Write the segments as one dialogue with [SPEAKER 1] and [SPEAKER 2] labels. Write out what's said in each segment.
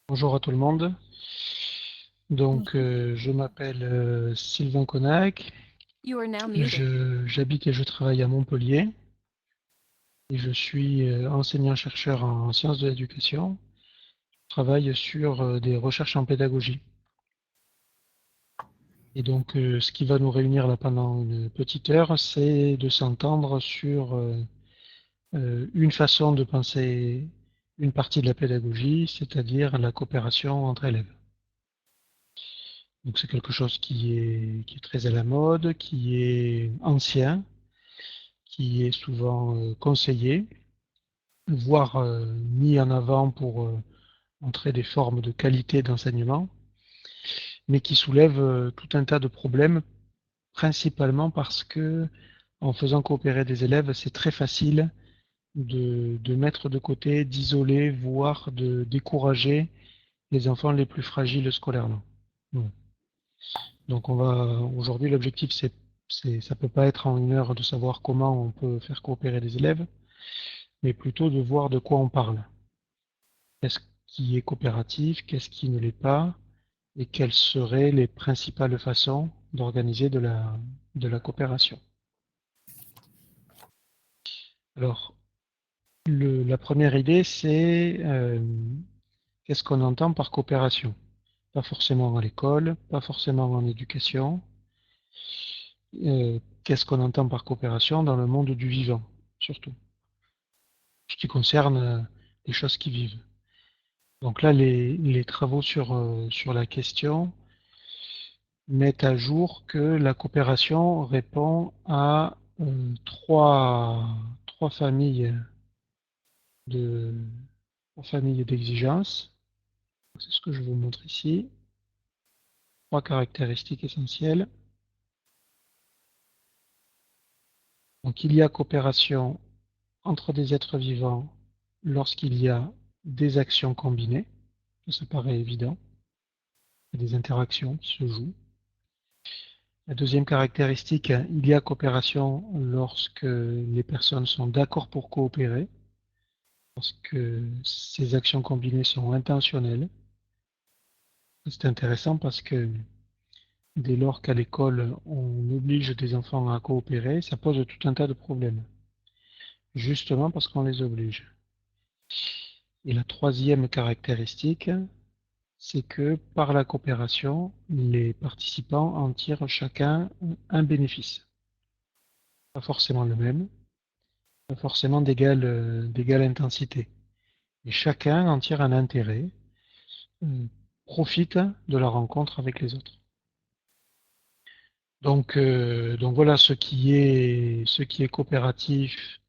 [SPEAKER 1] Bonjour à tout le monde. Donc,
[SPEAKER 2] Bonjour.
[SPEAKER 1] je m'appelle Sylvain Connac.
[SPEAKER 2] You are now muted.
[SPEAKER 1] J'habite et je travaille à Montpellier et je suis enseignant-chercheur en sciences de l'éducation. Je travaille sur des recherches en pédagogie. Et donc, ce qui va nous réunir là pendant une petite heure, c'est de s'entendre sur une façon de penser une partie de la pédagogie, c'est-à-dire la coopération entre élèves. Donc c'est quelque chose qui est très à la mode, qui est ancien, qui est souvent conseillé, voire mis en avant pour montrer des formes de qualité d'enseignement, mais qui soulève tout un tas de problèmes, principalement parce que en faisant coopérer des élèves, c'est très facile de mettre de côté, d'isoler, voire de décourager les enfants les plus fragiles scolairement. Voilà. Donc aujourd'hui l'objectif ça peut pas être en une heure de savoir comment on peut faire coopérer des élèves, mais plutôt de voir de quoi on parle. Qu'est-ce qui est coopératif, qu'est-ce qui ne l'est pas, et quelles seraient les principales façons d'organiser de la coopération. Alors, la première idée, c'est qu'est-ce qu'on entend par coopération? Pas forcément à l'école, pas forcément en éducation. Qu'est-ce qu'on entend par coopération dans le monde du vivant, surtout, ce qui concerne les choses qui vivent. Donc là, les travaux sur la question mettent à jour que la coopération répond à trois familles de trois familles d'exigences. C'est ce que je vous montre ici. Trois caractéristiques essentielles. Donc il y a coopération entre des êtres vivants lorsqu'il y a des actions combinées. Ça paraît évident. Il y a des interactions qui se jouent. La deuxième caractéristique, il y a coopération lorsque les personnes sont d'accord pour coopérer, lorsque ces actions combinées sont intentionnelles. C'est intéressant parce que dès lors qu'à l'école, on oblige des enfants à coopérer, ça pose tout un tas de problèmes, justement parce qu'on les oblige. Et la troisième caractéristique, c'est que par la coopération, les participants en tirent chacun un bénéfice. Pas forcément le même, pas forcément d'égale intensité. Et chacun en tire un intérêt, euh, profite de la rencontre avec les autres. Donc voilà ce qui est coopératif,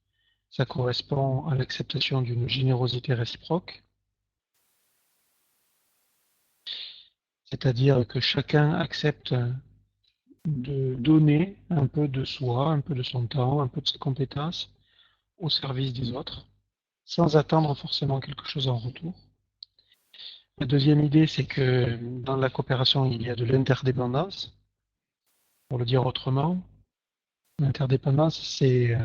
[SPEAKER 1] ça correspond à l'acceptation d'une générosité réciproque, c'est-à-dire que chacun accepte de donner un peu de soi, un peu de son temps, un peu de ses compétences au service des autres, sans attendre forcément quelque chose en retour. La deuxième idée, c'est que dans la coopération, il y a de l'interdépendance. Pour le dire autrement, l'interdépendance, c'est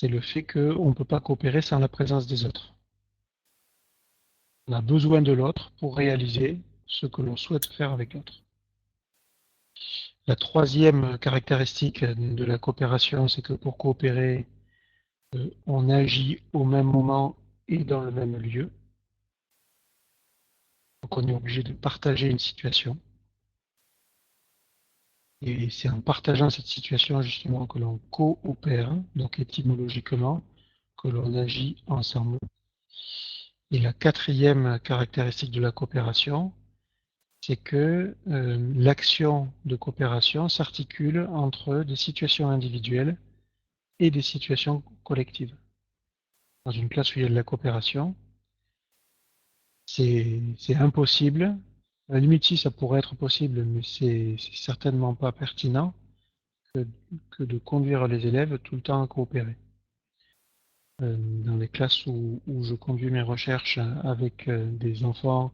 [SPEAKER 1] le fait qu'on ne peut pas coopérer sans la présence des autres. On a besoin de l'autre pour réaliser ce que l'on souhaite faire avec l'autre. La troisième caractéristique de la coopération, c'est que pour coopérer, on agit au même moment et dans le même lieu. Donc on est obligé de partager une situation. Et c'est en partageant cette situation justement que l'on coopère, donc étymologiquement, que l'on agit ensemble. Et la quatrième caractéristique de la coopération, c'est que l'action de coopération s'articule entre des situations individuelles et des situations collectives. Dans une classe où il y a de la coopération, c'est impossible. À la limite, si ça pourrait être possible, mais c'est certainement pas pertinent que, que de conduire les élèves tout le temps à coopérer. Dans les classes où je conduis mes recherches avec des enfants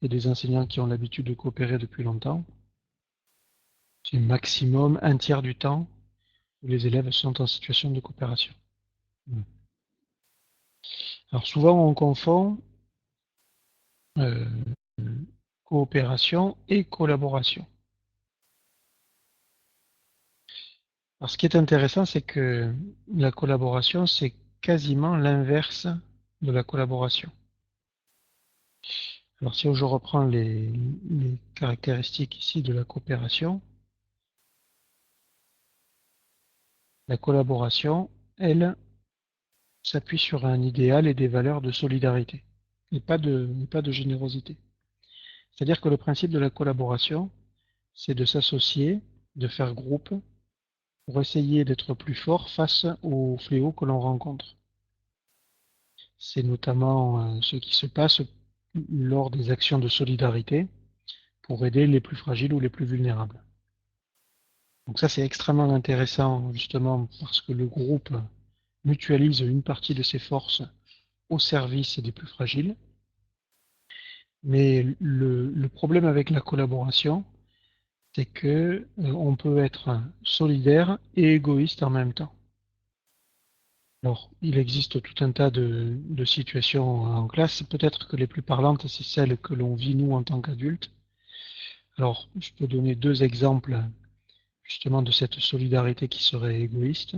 [SPEAKER 1] et des enseignants qui ont l'habitude de coopérer depuis longtemps, c'est maximum un tiers du temps où les élèves sont en situation de coopération. Alors souvent on confond euh, coopération et collaboration. Alors, ce qui est intéressant, c'est que la collaboration, c'est quasiment l'inverse de la collaboration. Alors, si je reprends les caractéristiques ici de la coopération, la collaboration, elle, s'appuie sur un idéal et des valeurs de solidarité, et pas de générosité. C'est-à-dire que le principe de la collaboration, c'est de s'associer, de faire groupe, pour essayer d'être plus fort face aux fléaux que l'on rencontre. C'est notamment ce qui se passe lors des actions de solidarité pour aider les plus fragiles ou les plus vulnérables. Donc ça, c'est extrêmement intéressant justement parce que le groupe mutualise une partie de ses forces au service des plus fragiles. Mais le problème avec la collaboration, c'est que on peut être solidaire et égoïste en même temps. Alors, il existe tout un tas de situations en classe. Peut-être que les plus parlantes, c'est celles que l'on vit nous en tant qu'adultes. Alors, je peux donner deux exemples justement de cette solidarité qui serait égoïste.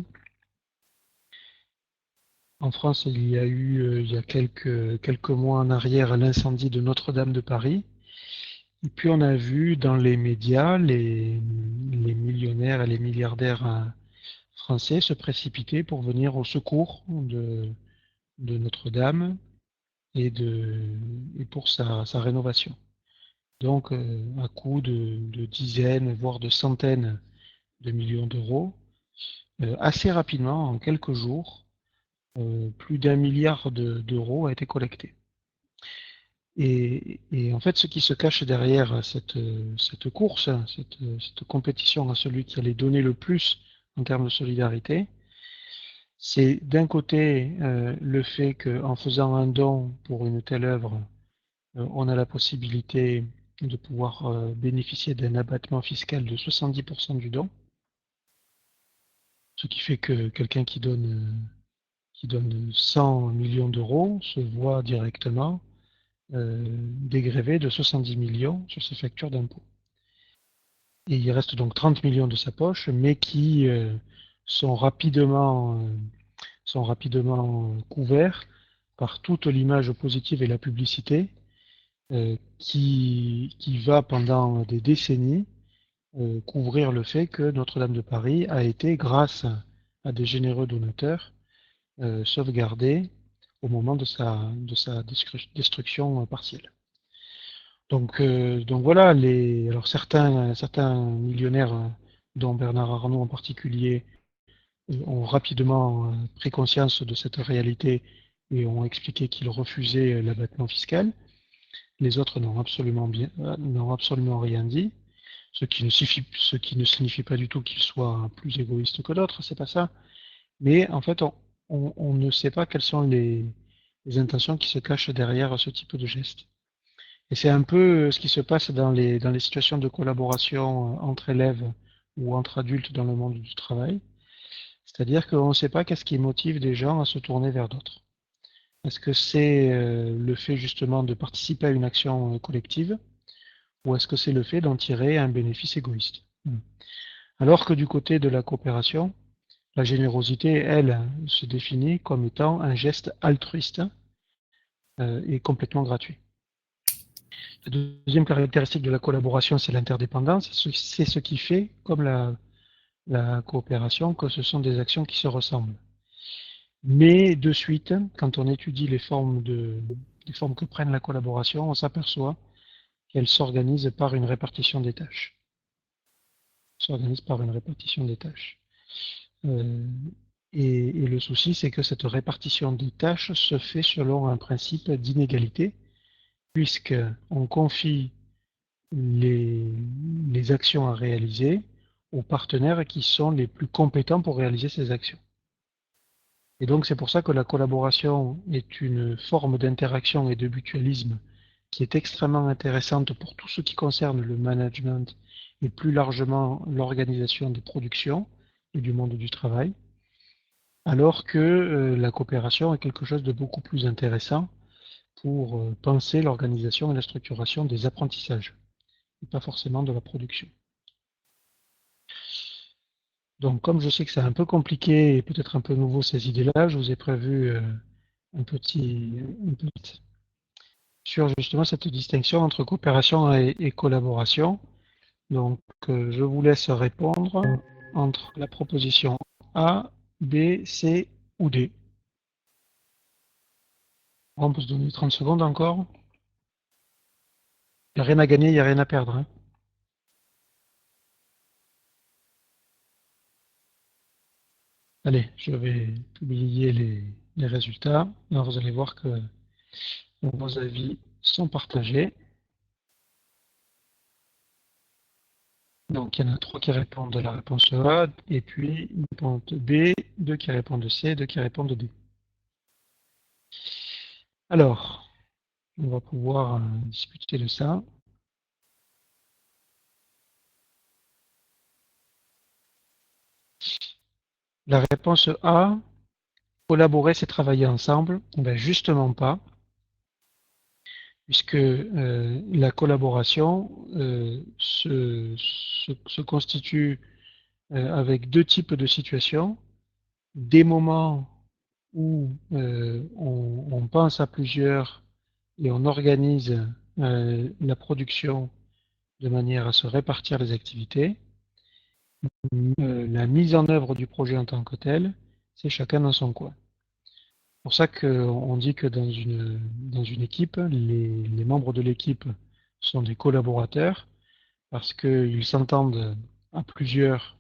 [SPEAKER 1] En France, il y a eu, il y a quelques mois en arrière, l'incendie de Notre-Dame de Paris. Et puis, on a vu dans les médias les millionnaires et les milliardaires français se précipiter pour venir au secours de Notre-Dame et pour sa rénovation. Donc, à coût de dizaines, voire de centaines de millions d'euros, assez rapidement, en quelques jours, plus d'un milliard d'euros a été collecté. Et en fait, ce qui se cache derrière cette course, cette compétition à celui qui allait donner le plus en termes de solidarité, c'est d'un côté le fait qu'en faisant un don pour une telle œuvre, on a la possibilité de pouvoir bénéficier d'un abattement fiscal de 70% du don, ce qui fait que quelqu'un qui donne 100 millions d'euros se voit directement dégrévé de 70 millions sur ses factures d'impôt. Et il reste donc 30 millions de sa poche, mais qui sont rapidement, euh, sont rapidement couverts par toute l'image positive et la publicité qui va pendant des décennies couvrir le fait que Notre-Dame de Paris a été, grâce à des généreux donateurs, sauvegardée au moment de sa destruction partielle. Donc voilà, alors certains millionnaires, dont Bernard Arnault en particulier, ont rapidement pris conscience de cette réalité et ont expliqué qu'ils refusaient l'abattement fiscal. Les autres n'ont absolument rien dit, ce qui ne signifie pas du tout qu'ils soient plus égoïstes que d'autres, c'est pas ça. Mais en fait, on ne sait pas quelles sont les intentions qui se cachent derrière ce type de geste. Et c'est un peu ce qui se passe dans les situations de collaboration entre élèves ou entre adultes dans le monde du travail. C'est-à-dire qu'on ne sait pas qu'est-ce qui motive des gens à se tourner vers d'autres. Est-ce que c'est le fait justement de participer à une action collective ou est-ce que c'est le fait d'en tirer un bénéfice égoïste? Alors que du côté de la coopération, la générosité, elle, se définit comme étant un geste altruiste et complètement gratuit. La deuxième caractéristique de la collaboration, c'est l'interdépendance. C'est ce qui fait, comme la coopération, que ce sont des actions qui se ressemblent. Mais de suite, quand on étudie les formes que prennent la collaboration, on s'aperçoit qu'elle s'organise par une répartition des tâches. S'organise par une répartition des tâches. Euh, et le souci, c'est que cette répartition des tâches se fait selon un principe d'inégalité, puisqu'on confie les, les actions à réaliser aux partenaires qui sont les plus compétents pour réaliser ces actions. Et donc c'est pour ça que la collaboration est une forme d'interaction et de mutualisme qui est extrêmement intéressante pour tout ce qui concerne le management et plus largement l'organisation des productions et du monde du travail, alors que la coopération est quelque chose de beaucoup plus intéressant pour penser l'organisation et la structuration des apprentissages, et pas forcément de la production. Donc, comme je sais que c'est un peu compliqué et peut-être un peu nouveau ces idées-là, je vous ai prévu un petit sur justement cette distinction entre coopération et collaboration. Donc, je vous laisse répondre entre la proposition A, B, C ou D. On peut se donner 30 secondes encore. Il n'y a rien à gagner, il n'y a rien à perdre, hein. Allez, je vais publier les résultats. Là, vous allez voir que vos avis sont partagés. Donc, il y en a 3 qui répondent à la réponse A, et puis une réponse B, 2 qui répondent C, 2 qui répondent D. Alors, on va pouvoir discuter de ça. La réponse A, collaborer, c'est travailler ensemble. Ben justement pas, puisque la collaboration se constitue avec 2 types de situations. Des moments où on pense à plusieurs et on organise la production de manière à se répartir les activités. La mise en œuvre du projet en tant que tel, c'est chacun dans son coin. C'est pour ça qu'on dit que dans une équipe, les membres de l'équipe sont des collaborateurs parce qu'ils s'entendent à plusieurs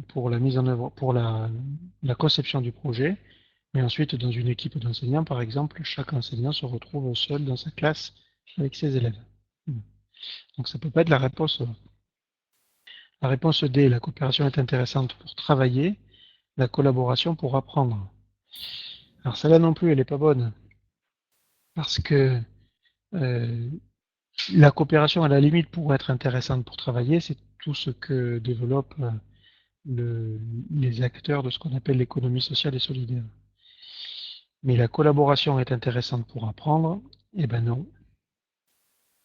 [SPEAKER 1] pour la mise en œuvre, pour la conception du projet. Mais ensuite, dans une équipe d'enseignants, par exemple, chaque enseignant se retrouve seul dans sa classe avec ses élèves. Donc ça ne peut pas être la réponse. La réponse D, la coopération est intéressante pour travailler, la collaboration pour apprendre. Alors celle-là non plus, elle n'est pas bonne, parce que euh, la coopération, à la limite, pour être intéressante pour travailler, c'est tout ce que développent les acteurs de ce qu'on appelle l'économie sociale et solidaire. Mais la collaboration est intéressante pour apprendre? Eh ben non.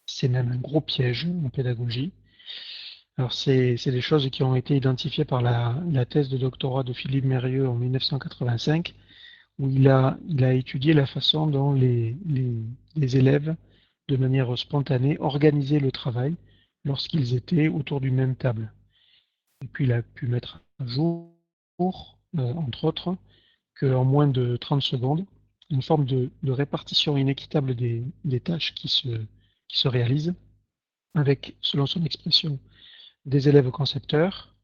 [SPEAKER 1] C'est même un gros piège en pédagogie. Alors c'est des choses qui ont été identifiées par la thèse de doctorat de Philippe Mérieux en 1985, où il a étudié la façon dont les élèves, de manière spontanée, organisaient le travail lorsqu'ils étaient autour d'une même table. Et puis il a pu mettre à jour, entre autres, qu'en moins de 30 secondes, une forme de répartition inéquitable des tâches qui se réalisent, avec, selon son expression, des élèves concepteurs,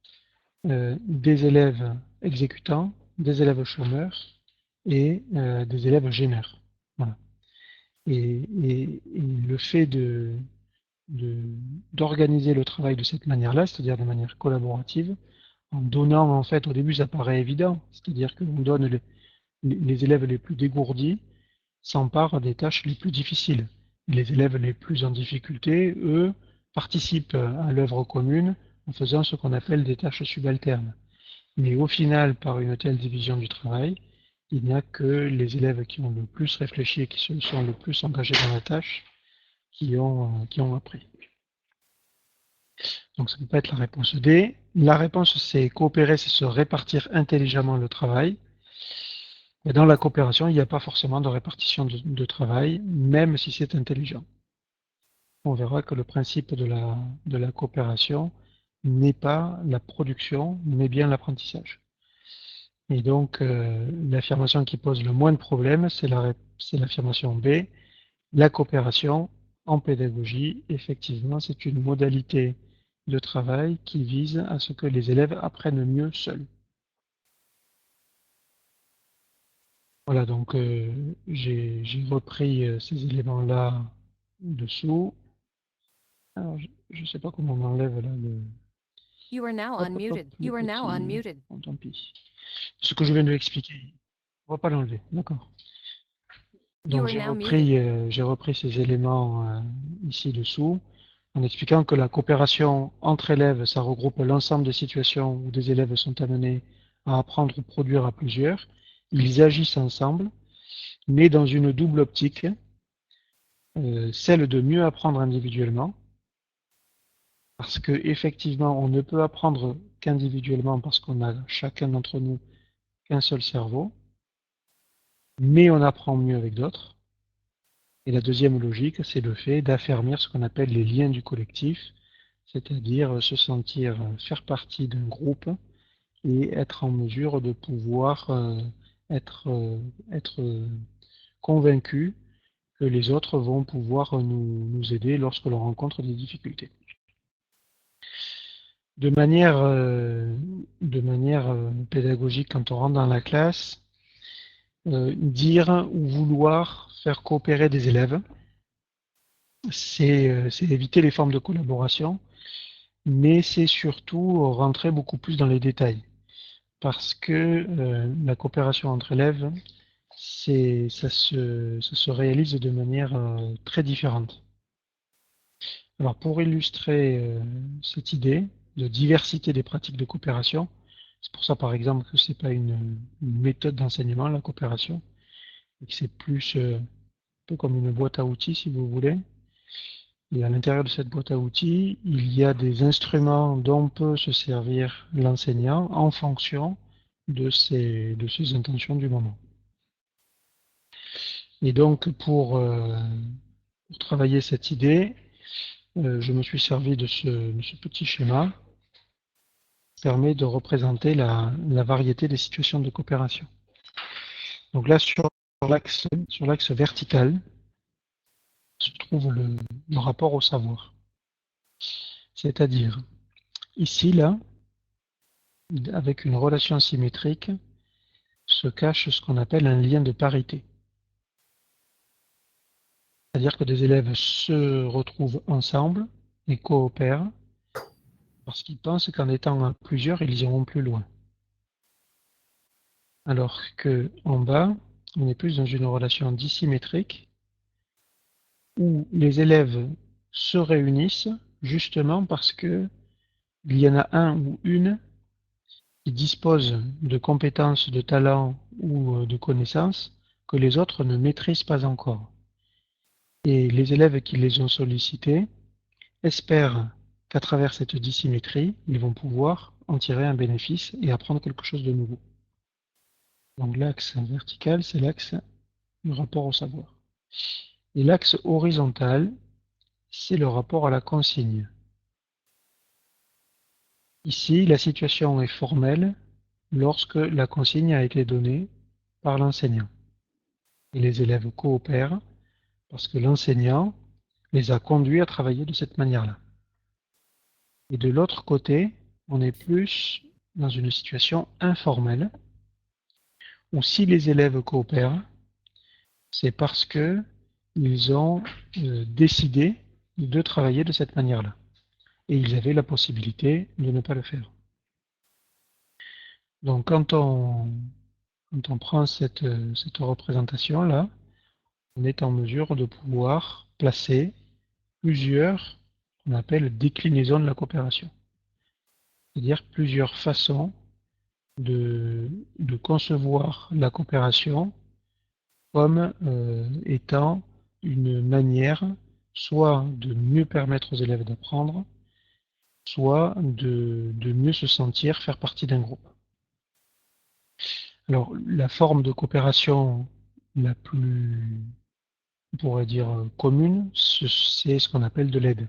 [SPEAKER 1] des élèves exécutants, des élèves chômeurs et des élèves gêneurs. Voilà. Et le fait d'organiser le travail de cette manière-là, c'est-à-dire de manière collaborative, en donnant, en fait, au début, ça paraît évident, c'est-à-dire qu'on donne les élèves les plus dégourdis s'emparent des tâches les plus difficiles. Les élèves les plus en difficulté, eux, participent à l'œuvre commune en faisant ce qu'on appelle des tâches subalternes. Mais au final, par une telle division du travail, il n'y a que les élèves qui ont le plus réfléchi et qui se sont le plus engagés dans la tâche qui ont appris. Donc ça ne peut pas être la réponse D. La réponse c'est coopérer, c'est se répartir intelligemment le travail. Et dans la coopération, il n'y a pas forcément de répartition de travail, même si c'est intelligent. On verra que le principe de la coopération n'est pas la production, mais bien l'apprentissage. Et donc, l'affirmation qui pose le moins de problèmes, c'est l'affirmation B. La coopération en pédagogie, effectivement, c'est une modalité de travail qui vise à ce que les élèves apprennent mieux seuls. Voilà, donc j'ai repris ces éléments-là dessous. Alors, je ne sais pas comment on enlève là le...
[SPEAKER 2] You are now
[SPEAKER 1] Hop, hop, hop,
[SPEAKER 2] unmuted.
[SPEAKER 1] le
[SPEAKER 2] You are now
[SPEAKER 1] petit...
[SPEAKER 2] unmuted.
[SPEAKER 1] Bon, tant pis. Ce que je viens de l'expliquer, on va pas l'enlever, d'accord.
[SPEAKER 2] You
[SPEAKER 1] Donc
[SPEAKER 2] are now muted.
[SPEAKER 1] j'ai repris ces éléments ici dessous en expliquant que la coopération entre élèves, ça regroupe l'ensemble des situations où des élèves sont amenés à apprendre ou produire à plusieurs. Ils agissent ensemble mais dans une double optique, celle de mieux apprendre individuellement, parce que effectivement, on ne peut apprendre qu'individuellement parce qu'on a chacun d'entre nous qu'un seul cerveau, mais on apprend mieux avec d'autres. Et la deuxième logique, c'est le fait d'affermir ce qu'on appelle les liens du collectif, c'est-à-dire se sentir faire partie d'un groupe et être en mesure de pouvoir être, être convaincu que les autres vont pouvoir nous aider lorsque l'on rencontre des difficultés. De manière, pédagogique, quand on rentre dans la classe, dire ou vouloir faire coopérer des élèves, c'est éviter les formes de collaboration, mais c'est surtout rentrer beaucoup plus dans les détails. Parce que la coopération entre élèves, ça se réalise de manière très différente. Alors pour illustrer cette idée de diversité des pratiques de coopération, c'est pour ça par exemple que c'est pas une méthode d'enseignement, la coopération, et que c'est plus un peu comme une boîte à outils si vous voulez. Et à l'intérieur de cette boîte à outils, il y a des instruments dont peut se servir l'enseignant en fonction de ses intentions du moment. Et donc pour travailler cette idée, je me suis servi de ce petit schéma qui permet de représenter la variété des situations de coopération. Donc là, sur l'axe vertical, se trouve le rapport au savoir. C'est-à-dire, ici, là, avec une relation symétrique, se cache ce qu'on appelle un lien de parité. C'est-à-dire que des élèves se retrouvent ensemble et coopèrent parce qu'ils pensent qu'en étant à plusieurs, ils iront plus loin. Alors qu'en bas, on est plus dans une relation dissymétrique où les élèves se réunissent justement parce que il y en a un ou une qui dispose de compétences, de talents ou de connaissances que les autres ne maîtrisent pas encore. Et les élèves qui les ont sollicités espèrent qu'à travers cette dissymétrie, ils vont pouvoir en tirer un bénéfice et apprendre quelque chose de nouveau. Donc l'axe vertical, c'est l'axe du rapport au savoir. Et l'axe horizontal, c'est le rapport à la consigne. Ici, la situation est formelle lorsque la consigne a été donnée par l'enseignant. Et les élèves coopèrent parce que l'enseignant les a conduits à travailler de cette manière-là. Et de l'autre côté, on est plus dans une situation informelle où si les élèves coopèrent, c'est parce que ils ont décidé de travailler de cette manière-là. Et ils avaient la possibilité de ne pas le faire. Donc quand on prend cette représentation-là, on est en mesure de pouvoir placer plusieurs, qu'on appelle déclinaisons de la coopération. C'est-à-dire plusieurs façons de concevoir la coopération comme étant une manière soit de mieux permettre aux élèves d'apprendre, soit de mieux se sentir faire partie d'un groupe. Alors, la forme de coopération la plus, on pourrait dire, commune, c'est ce qu'on appelle de l'aide.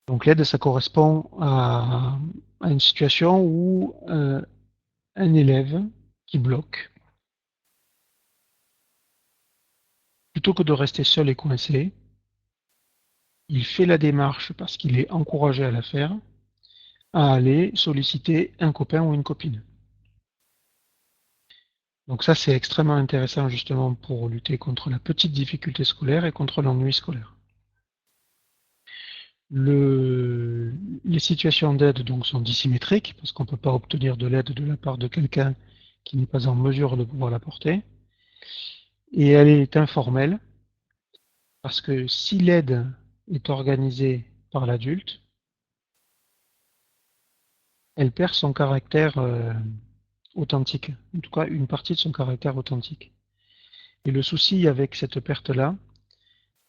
[SPEAKER 1] Donc l'aide, ça correspond à une situation où un élève qui bloque, plutôt que de rester seul et coincé, il fait la démarche parce qu'il est encouragé à la faire, à aller solliciter un copain ou une copine. Donc ça, c'est extrêmement intéressant justement pour lutter contre la petite difficulté scolaire et contre l'ennui scolaire. Les situations d'aide donc sont dissymétriques parce qu'on ne peut pas obtenir de l'aide de la part de quelqu'un qui n'est pas en mesure de pouvoir l'apporter. Et elle est informelle parce que si l'aide est organisée par l'adulte, elle perd son caractère authentique, en tout cas une partie de son caractère authentique. Et le souci avec cette perte-là,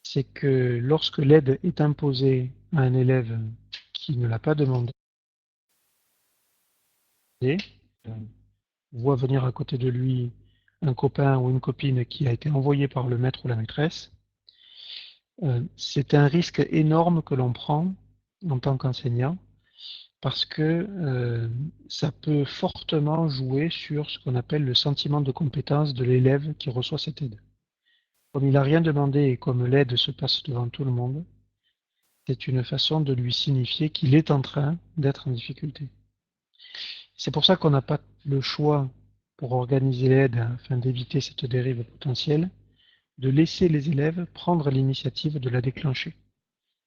[SPEAKER 1] c'est que lorsque l'aide est imposée à un élève qui ne l'a pas demandé, voit venir à côté de lui un copain ou une copine qui a été envoyé par le maître ou la maîtresse, c'est un risque énorme que l'on prend en tant qu'enseignant parce que ça peut fortement jouer sur ce qu'on appelle le sentiment de compétence de l'élève qui reçoit cette aide. Comme il n'a rien demandé et comme l'aide se passe devant tout le monde, c'est une façon de lui signifier qu'il est en train d'être en difficulté. C'est pour ça qu'on n'a pas le choix, pour organiser l'aide afin d'éviter cette dérive potentielle, de laisser les élèves prendre l'initiative de la déclencher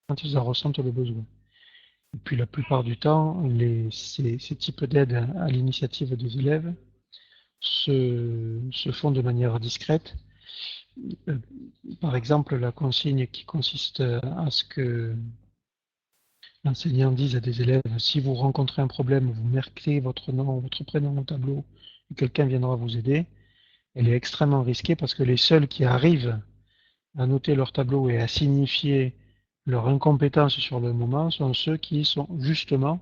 [SPEAKER 1] quand ils en ressentent le besoin. Et puis la plupart du temps, ces types d'aide à l'initiative des élèves se font de manière discrète. Par exemple, la consigne qui consiste à ce que l'enseignant dise à des élèves, si vous rencontrez un problème, vous marquez votre nom, votre prénom au tableau, et quelqu'un viendra vous aider, elle est extrêmement risquée parce que les seuls qui arrivent à noter leur tableau et à signifier leur incompétence sur le moment sont ceux qui sont justement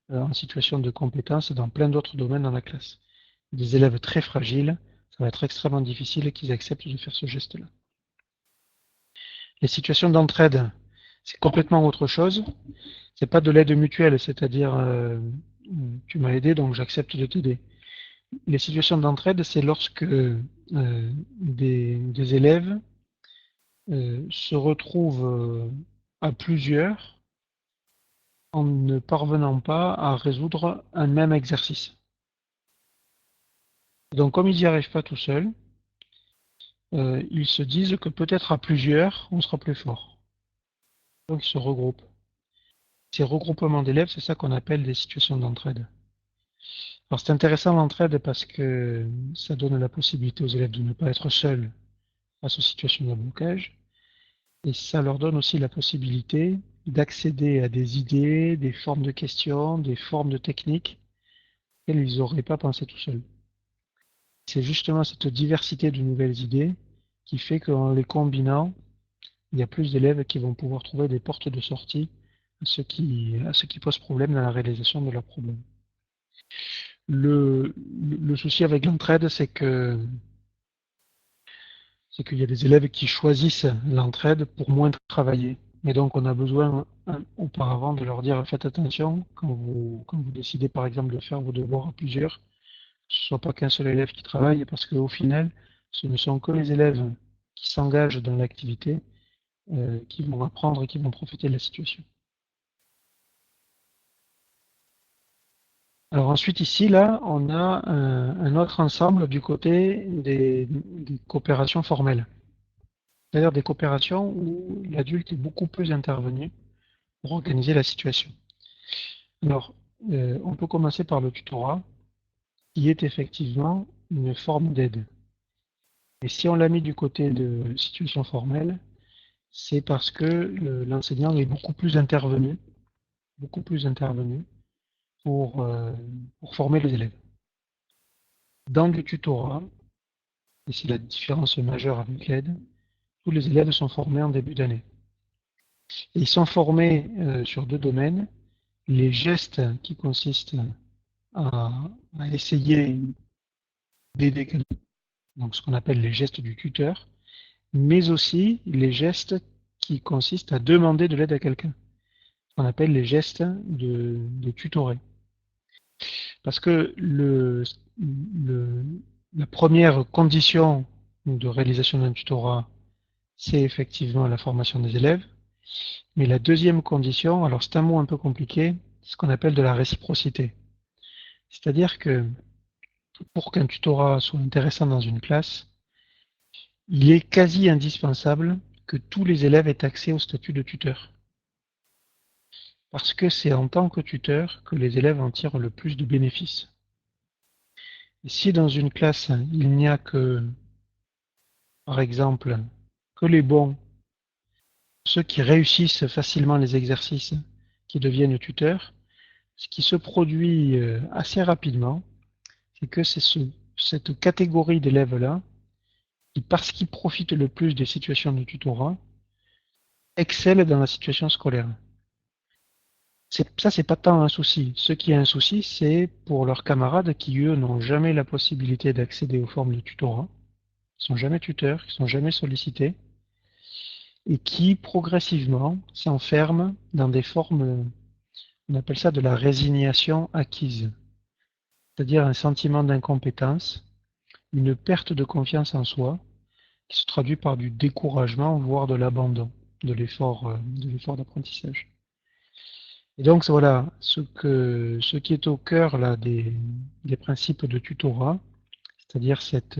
[SPEAKER 1] en situation de compétence dans plein d'autres domaines dans la classe. Des élèves très fragiles, ça va être extrêmement difficile qu'ils acceptent de faire ce geste-là. Les situations d'entraide, c'est complètement autre chose. C'est pas de l'aide mutuelle, c'est-à-dire tu m'as aidé donc j'accepte de t'aider. Les situations d'entraide, c'est lorsque des élèves se retrouvent à plusieurs en ne parvenant pas à résoudre un même exercice. Donc comme ils n'y arrivent pas tout seuls, ils se disent que peut-être à plusieurs, on sera plus fort. Donc ils se regroupent. Ces regroupements d'élèves, c'est ça qu'on appelle des situations d'entraide. Alors c'est intéressant l'entraide parce que ça donne la possibilité aux élèves de ne pas être seuls face aux situations de blocage. Et ça leur donne aussi la possibilité d'accéder à des idées, des formes de questions, des formes de techniques auxquelles ils n'auraient pas pensé tout seuls. C'est justement cette diversité de nouvelles idées qui fait qu'en les combinant, il y a plus d'élèves qui vont pouvoir trouver des portes de sortie à ce qui pose problème dans la réalisation de leurs problèmes. Le souci avec l'entraide, c'est qu'il y a des élèves qui choisissent l'entraide pour moins travailler. Et donc, on a besoin auparavant de leur dire faites attention quand vous décidez par exemple de faire vos devoirs à plusieurs, que ce ne soit pas qu'un seul élève qui travaille, parce qu'au final, ce ne sont que les élèves qui s'engagent dans l'activité qui vont apprendre et qui vont profiter de la situation. Alors ensuite, ici, là, on a un autre ensemble du côté des coopérations formelles. C'est-à-dire des coopérations où l'adulte est beaucoup plus intervenu pour organiser la situation. Alors, on peut commencer par le tutorat, qui est effectivement une forme d'aide. Et si on l'a mis du côté de situation formelle, c'est parce que l'enseignant est beaucoup plus intervenu pour former les élèves. Dans le tutorat, et c'est la différence majeure avec l'aide, tous les élèves sont formés en début d'année. Et ils sont formés sur deux domaines, les gestes qui consistent à, à essayer d'aider quelqu'un, donc ce qu'on appelle les gestes du tuteur, mais aussi les gestes qui consistent à demander de l'aide à quelqu'un, ce qu'on appelle les gestes de tutorer. Parce que la première condition de réalisation d'un tutorat, c'est effectivement la formation des élèves. Mais la deuxième condition, alors c'est un mot un peu compliqué, c'est ce qu'on appelle de la réciprocité. C'est-à-dire que pour qu'un tutorat soit intéressant dans une classe, il est quasi indispensable que tous les élèves aient accès au statut de tuteur. Parce que c'est en tant que tuteur que les élèves en tirent le plus de bénéfices. Et si dans une classe, il n'y a que, par exemple, que les bons, ceux qui réussissent facilement les exercices, qui deviennent tuteurs, ce qui se produit assez rapidement, c'est que c'est cette catégorie d'élèves-là qui, parce qu'ils profitent le plus des situations de tutorat, excellent dans la situation scolaire. Ça, c'est pas tant un souci. Ce qui est un souci, c'est pour leurs camarades qui, eux, n'ont jamais la possibilité d'accéder aux formes de tutorat, qui sont jamais tuteurs, qui sont jamais sollicités, et qui, progressivement, s'enferment dans des formes, on appelle ça de la résignation acquise, c'est-à-dire un sentiment d'incompétence, une perte de confiance en soi, qui se traduit par du découragement, voire de l'abandon de l'effort d'apprentissage. Et donc voilà, ce qui est au cœur là des principes de tutorat, c'est-à-dire cette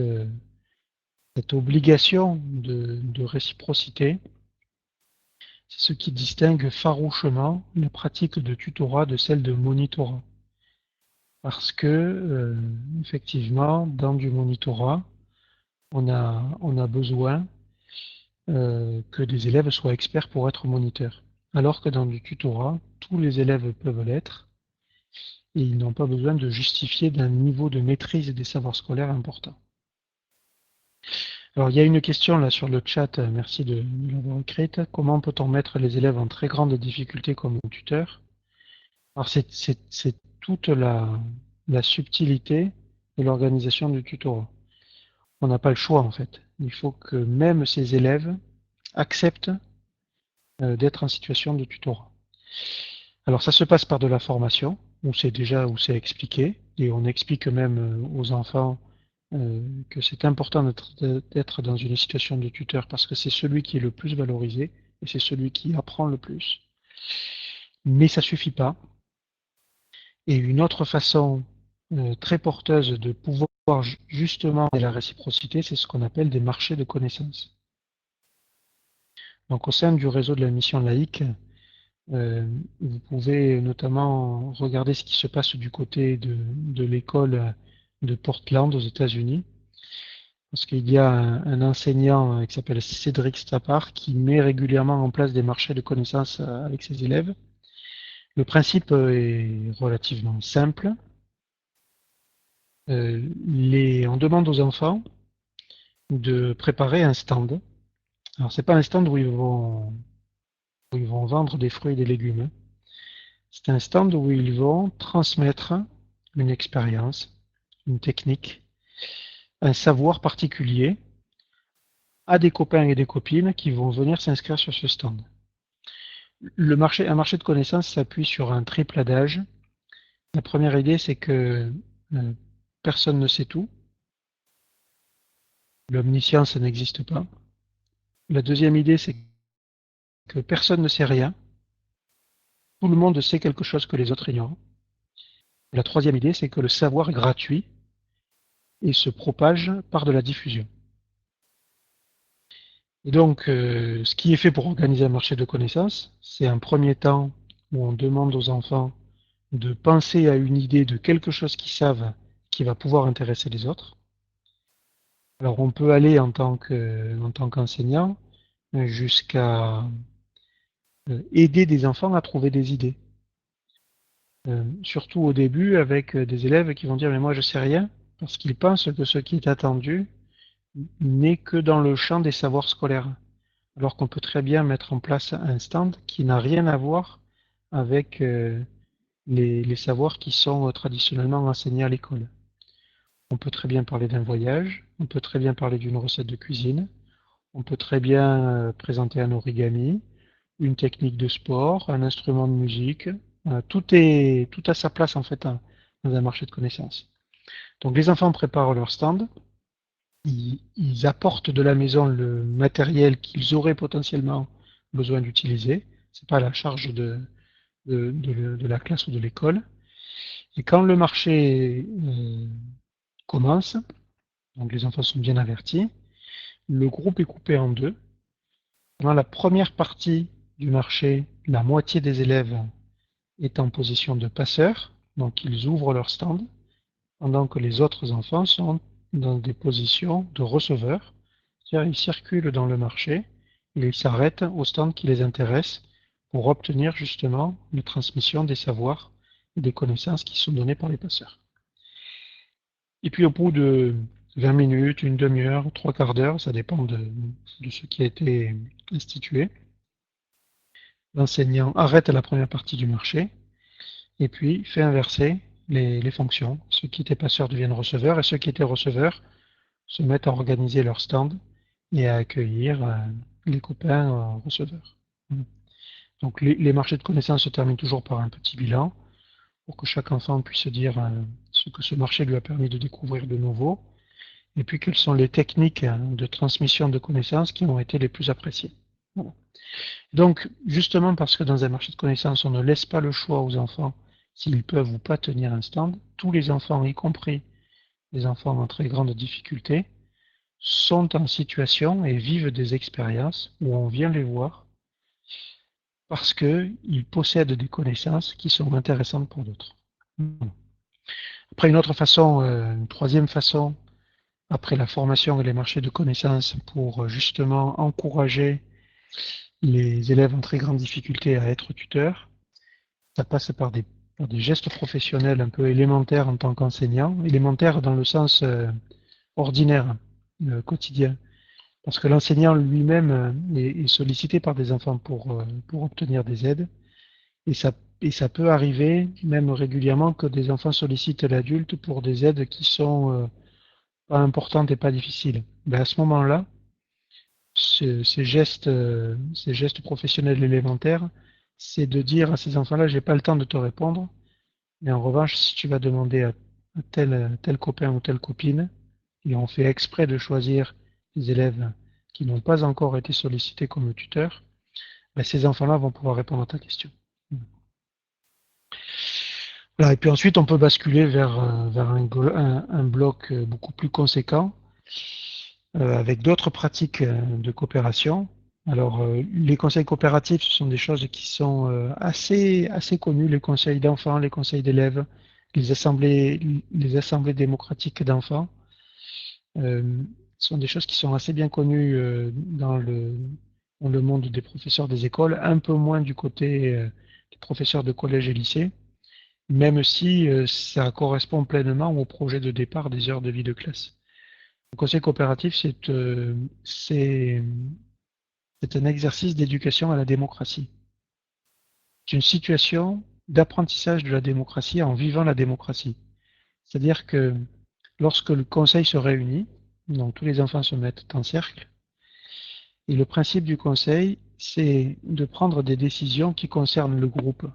[SPEAKER 1] obligation de réciprocité, c'est ce qui distingue farouchement la pratique de tutorat de celle de monitorat. Parce que effectivement, dans du monitorat, on a besoin que des élèves soient experts pour être moniteurs. Alors que dans du tutorat, tous les élèves peuvent l'être et ils n'ont pas besoin de justifier d'un niveau de maîtrise des savoirs scolaires important. Alors il y a une question là sur le chat, merci de l'avoir écrite. Comment peut-on mettre les élèves en très grande difficulté comme tuteur? Alors c'est toute la subtilité de l'organisation du tutorat. On n'a pas le choix en fait. Il faut que même ces élèves acceptent d'être en situation de tutorat. Alors ça se passe par de la formation, où c'est expliqué, et on explique même aux enfants que c'est important d'être dans une situation de tuteur parce que c'est celui qui est le plus valorisé et c'est celui qui apprend le plus. Mais ça suffit pas. Et une autre façon très porteuse de pouvoir justement la réciprocité, c'est ce qu'on appelle des marchés de connaissances. Donc au sein du réseau de la mission laïque, vous pouvez notamment regarder ce qui se passe du côté de l'école de Portland aux États-Unis, parce qu'il y a un enseignant qui s'appelle Cédric Stapar qui met régulièrement en place des marchés de connaissances avec ses élèves. Le principe est relativement simple. On demande aux enfants de préparer un stand. Alors c'est pas un stand où ils vont vendre des fruits et des légumes. C'est un stand où ils vont transmettre une expérience, une technique, un savoir particulier à des copains et des copines qui vont venir s'inscrire sur ce stand. Un marché de connaissances s'appuie sur un triple adage. La première idée, c'est que euh, personne ne sait tout. L'omniscience n'existe pas. La deuxième idée, c'est que personne ne sait rien. Tout le monde sait quelque chose que les autres ignorent. La troisième idée, c'est que le savoir est gratuit et se propage par de la diffusion. Et donc, ce qui est fait pour organiser un marché de connaissances, c'est un premier temps où on demande aux enfants de penser à une idée de quelque chose qu'ils savent qui va pouvoir intéresser les autres. Alors, on peut aller en tant qu'enseignant jusqu'à aider des enfants à trouver des idées. Surtout au début avec des élèves qui vont dire mais moi je sais rien parce qu'ils pensent que ce qui est attendu n'est que dans le champ des savoirs scolaires. Alors qu'on peut très bien mettre en place un stand qui n'a rien à voir avec les savoirs qui sont traditionnellement enseignés à l'école. On peut très bien parler d'un voyage, on peut très bien parler d'une recette de cuisine, on peut très bien présenter un origami, une technique de sport, un instrument de musique. Tout a sa place en fait dans un marché de connaissances. Donc les enfants préparent leur stand, ils apportent de la maison le matériel qu'ils auraient potentiellement besoin d'utiliser. C'est pas à la charge de la classe ou de l'école. Et quand le marché commence, donc les enfants sont bien avertis, le groupe est coupé en deux. Dans la première partie du marché, la moitié des élèves est en position de passeur, donc ils ouvrent leur stand, pendant que les autres enfants sont dans des positions de receveurs, c'est-à-dire ils circulent dans le marché et ils s'arrêtent au stand qui les intéresse pour obtenir justement la transmission des savoirs et des connaissances qui sont données par les passeurs. Et puis au bout de 20 minutes, une demi-heure, trois quarts d'heure, ça dépend de ce qui a été institué, l'enseignant arrête la première partie du marché et puis fait inverser les fonctions. Ceux qui étaient passeurs deviennent receveurs et ceux qui étaient receveurs se mettent à organiser leur stand et à accueillir les copains receveurs. Donc les marchés de connaissances se terminent toujours par un petit bilan pour que chaque enfant puisse dire ce que ce marché lui a permis de découvrir de nouveau et puis quelles sont les techniques de transmission de connaissances qui ont été les plus appréciées. Voilà. Donc, justement parce que dans un marché de connaissances, on ne laisse pas le choix aux enfants s'ils peuvent ou pas tenir un stand, tous les enfants, y compris les enfants en très grande difficulté, sont en situation et vivent des expériences où on vient les voir parce qu'ils possèdent des connaissances qui sont intéressantes pour d'autres. Après, une autre façon, une troisième façon, après la formation et les marchés de connaissances, pour justement encourager les élèves en très grande difficulté à être tuteurs, ça passe par des gestes professionnels un peu élémentaires en tant qu'enseignant, élémentaires dans le sens ordinaire, quotidien. Parce que l'enseignant lui-même est sollicité par des enfants pour obtenir des aides. Et ça, et ça peut arriver, même régulièrement, que des enfants sollicitent l'adulte pour des aides qui sont pas importantes et pas difficiles. Ben à ce moment-là, ces gestes professionnels élémentaires, c'est de dire à ces enfants-là, j'ai pas le temps de te répondre, mais en revanche, si tu vas demander à tel copain ou telle copine, et on fait exprès de choisir des élèves qui n'ont pas encore été sollicités comme tuteurs, ben ces enfants-là vont pouvoir répondre à ta question. Voilà, et puis ensuite, on peut basculer vers un bloc beaucoup plus conséquent avec d'autres pratiques de coopération. Alors, les conseils coopératifs, ce sont des choses qui sont assez connues, les conseils d'enfants, les conseils d'élèves, les assemblées démocratiques d'enfants. Ce sont des choses qui sont assez bien connues dans le monde des professeurs des écoles, un peu moins du côté des professeurs de collège et lycée, même si ça correspond pleinement au projet de départ des heures de vie de classe. Le conseil coopératif, c'est un exercice d'éducation à la démocratie. C'est une situation d'apprentissage de la démocratie en vivant la démocratie. C'est-à-dire que lorsque le conseil se réunit, donc tous les enfants se mettent en cercle, et le principe du conseil, c'est de prendre des décisions qui concernent le groupe.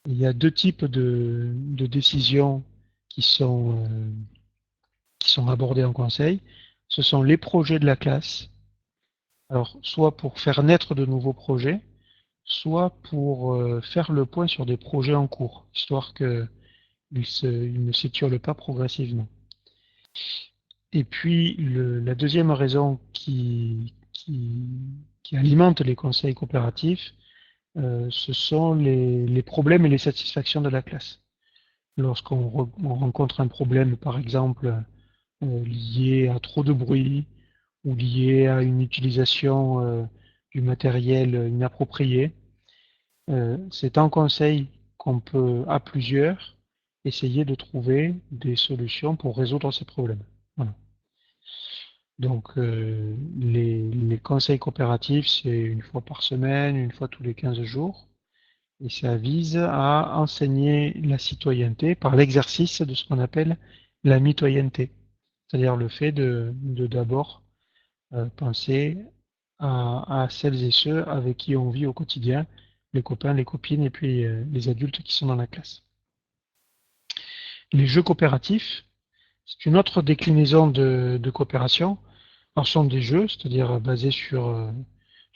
[SPEAKER 1] Il y a deux types de décisions qui sont, euh, qui sont abordées en conseil. Ce sont les projets de la classe, alors soit pour faire naître de nouveaux projets, soit pour faire le point sur des projets en cours, histoire qu'ils ne s'étiolent pas progressivement. Et puis la deuxième raison qui alimente les conseils coopératifs, ce sont les problèmes et les satisfactions de la classe. On rencontre un problème, par exemple, lié à trop de bruit ou lié à une utilisation du matériel inapproprié, c'est un conseil qu'on peut, à plusieurs, essayer de trouver des solutions pour résoudre ces problèmes. Voilà. Donc, les conseils coopératifs, c'est une fois par semaine, une fois tous les 15 jours, et ça vise à enseigner la citoyenneté par l'exercice de ce qu'on appelle la mitoyenneté, c'est-à-dire le fait de d'abord penser à celles et ceux avec qui on vit au quotidien, les copains, les copines et puis les adultes qui sont dans la classe. Les jeux coopératifs, c'est une autre déclinaison de coopération. Alors, ce sont des jeux, c'est-à-dire basés sur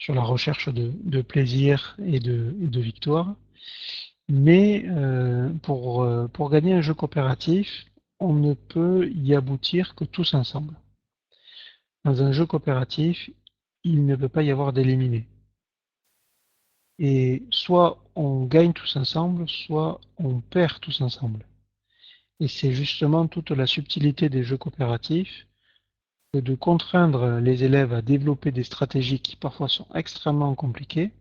[SPEAKER 1] la recherche de plaisir et de victoire. Mais pour gagner un jeu coopératif, on ne peut y aboutir que tous ensemble. Dans un jeu coopératif, il ne peut pas y avoir d'éliminés. Et soit on gagne tous ensemble, soit on perd tous ensemble. Et c'est justement toute la subtilité des jeux coopératifs que de contraindre les élèves à développer des stratégies qui parfois sont extrêmement compliquées,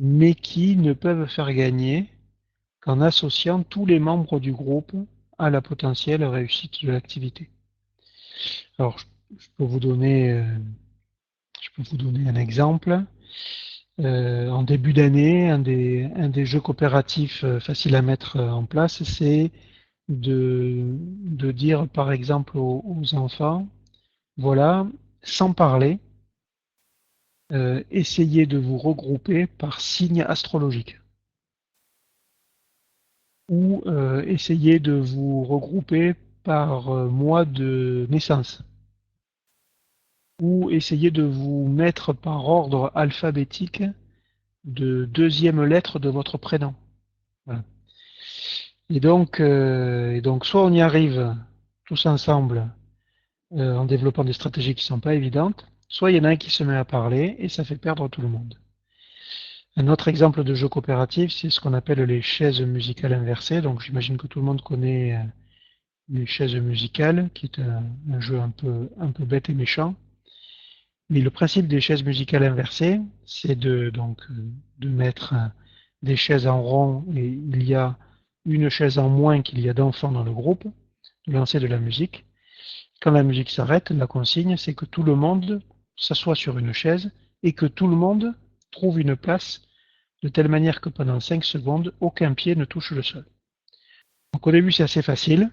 [SPEAKER 1] mais qui ne peuvent faire gagner qu'en associant tous les membres du groupe à la potentielle réussite de l'activité. Alors, je peux vous donner, un exemple. En début d'année, un des jeux coopératifs faciles à mettre en place, c'est de dire par exemple aux enfants, voilà, sans parler, essayez de vous regrouper par signe astrologique. Ou essayez de vous regrouper par mois de naissance. Ou essayez de vous mettre par ordre alphabétique de deuxième lettre de votre prénom. Voilà. Et donc, soit on y arrive tous ensemble en développant des stratégies qui ne sont pas évidentes, soit il y en a un qui se met à parler et ça fait perdre tout le monde. Un autre exemple de jeu coopératif, c'est ce qu'on appelle les chaises musicales inversées. Donc j'imagine que tout le monde connaît les chaises musicales, qui est un jeu un peu bête et méchant. Mais le principe des chaises musicales inversées, c'est de mettre des chaises en rond et il y a une chaise en moins qu'il y a d'enfants dans le groupe, de lancer de la musique. Quand la musique s'arrête, la consigne, c'est que tout le monde s'assoit sur une chaise et que tout le monde trouve une place de telle manière que pendant 5 secondes, aucun pied ne touche le sol. Donc au début, c'est assez facile,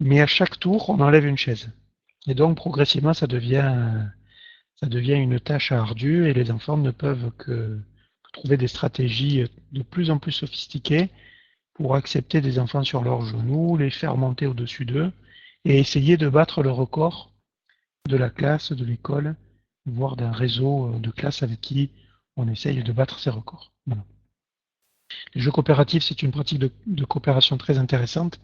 [SPEAKER 1] mais à chaque tour, on enlève une chaise. Et donc progressivement, ça devient une tâche ardue et les enfants ne peuvent que trouver des stratégies de plus en plus sophistiquées pour accepter des enfants sur leurs genoux, les faire monter au-dessus d'eux et essayer de battre le record de la classe, de l'école, voire d'un réseau de classes avec qui on essaye de battre ces records. Voilà. Les jeux coopératifs, c'est une pratique de coopération très intéressante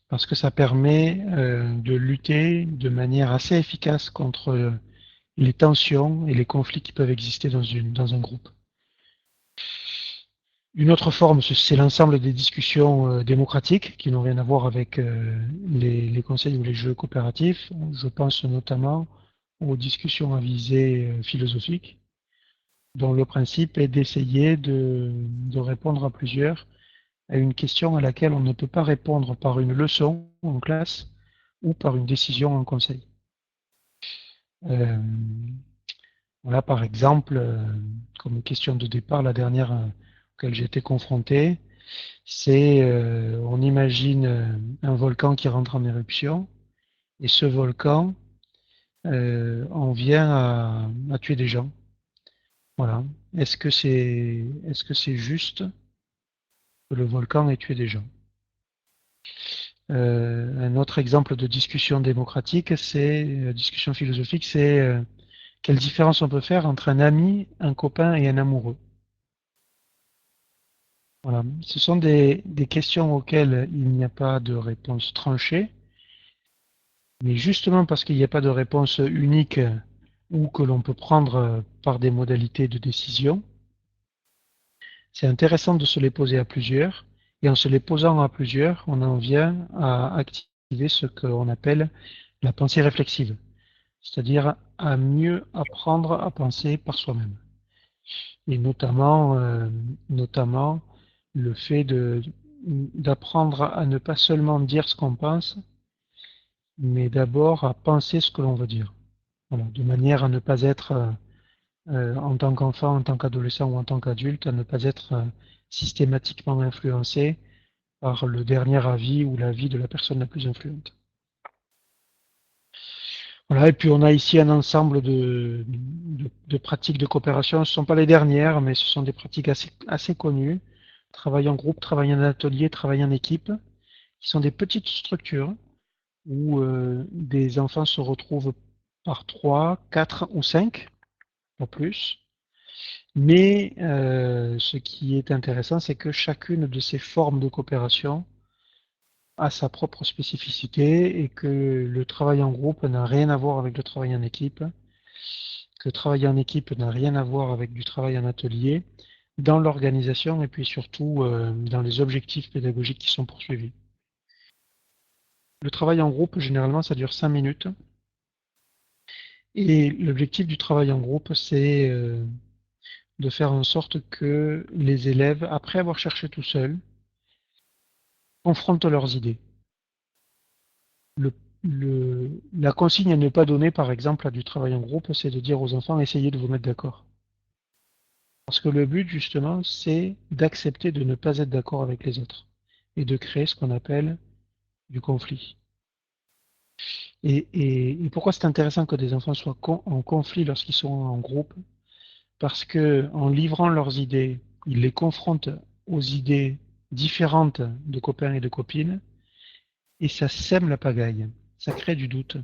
[SPEAKER 1] parce que ça permet de lutter de manière assez efficace contre les tensions et les conflits qui peuvent exister dans un groupe. Une autre forme, c'est l'ensemble des discussions démocratiques qui n'ont rien à voir avec les conseils ou les jeux coopératifs. Je pense notamment aux discussions à visée philosophique, dont le principe est d'essayer de répondre à plusieurs à une question à laquelle on ne peut pas répondre par une leçon en classe ou par une décision en conseil. Euh, Voilà, par exemple, comme question de départ, la dernière auquel j'ai été confronté, c'est on imagine un volcan qui rentre en éruption et ce volcan en vient à tuer des gens. Voilà. Est-ce que c'est juste que le volcan ait tué des gens? Un autre exemple de discussion démocratique, discussion philosophique, c'est quelle différence on peut faire entre un ami, un copain et un amoureux? Voilà. Ce sont des questions auxquelles il n'y a pas de réponse tranchée, mais justement parce qu'il n'y a pas de réponse unique ou que l'on peut prendre par des modalités de décision, c'est intéressant de se les poser à plusieurs, et en se les posant à plusieurs, on en vient à activer ce qu'on appelle la pensée réflexive, c'est-à-dire à mieux apprendre à penser par soi-même. Et notamment le fait d'apprendre à ne pas seulement dire ce qu'on pense, mais d'abord à penser ce que l'on veut dire. Voilà, de manière à ne pas être, en tant qu'enfant, en tant qu'adolescent ou en tant qu'adulte, à ne pas être systématiquement influencé par le dernier avis ou l'avis de la personne la plus influente. Voilà, et puis on a ici un ensemble de pratiques de coopération. Ce ne sont pas les dernières, mais ce sont des pratiques assez connues. Travail en groupe, travail en atelier, travail en équipe, qui sont des petites structures où des enfants se retrouvent par 3, 4 ou 5, pas plus. Mais ce qui est intéressant, c'est que chacune de ces formes de coopération a sa propre spécificité et que le travail en groupe n'a rien à voir avec le travail en équipe, que travailler en équipe n'a rien à voir avec du travail en atelier, dans l'organisation et puis surtout dans les objectifs pédagogiques qui sont poursuivis. Le travail en groupe, généralement, ça dure 5 minutes. Et l'objectif du travail en groupe, c'est de faire en sorte que les élèves, après avoir cherché tout seuls, confrontent leurs idées. La consigne à ne pas donner, par exemple, à du travail en groupe, c'est de dire aux enfants, essayez de vous mettre d'accord. Parce que le but, justement, c'est d'accepter de ne pas être d'accord avec les autres et de créer ce qu'on appelle du conflit. Et pourquoi c'est intéressant que des enfants soient en conflit lorsqu'ils sont en groupe? Parce que en livrant leurs idées, ils les confrontent aux idées différentes de copains et de copines, et ça sème la pagaille. Ça crée du doute.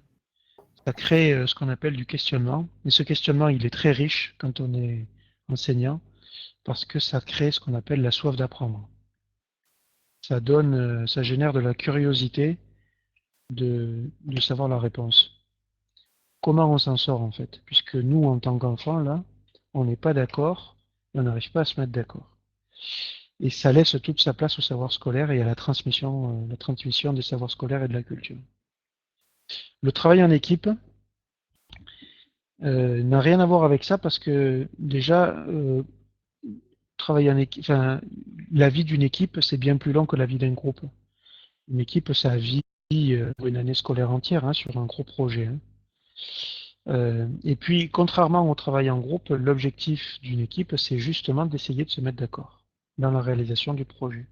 [SPEAKER 1] Ça crée ce qu'on appelle du questionnement. Et ce questionnement, il est très riche quand on est enseignant, parce que ça crée ce qu'on appelle la soif d'apprendre. Ça génère de la curiosité de savoir la réponse. Comment on s'en sort en fait? Puisque nous, en tant qu'enfants, là, on n'est pas d'accord, et on n'arrive pas à se mettre d'accord. Et ça laisse toute sa place au savoir scolaire et à la transmission des savoirs scolaires et de la culture. Le travail en équipe n'a rien à voir avec ça parce que déjà, travailler en équipe, enfin, la vie d'une équipe, c'est bien plus long que la vie d'un groupe. Une équipe, ça vit une année scolaire entière hein, sur un gros projet. Hein. Et puis, contrairement au travail en groupe, l'objectif d'une équipe, c'est justement d'essayer de se mettre d'accord dans la réalisation du projet.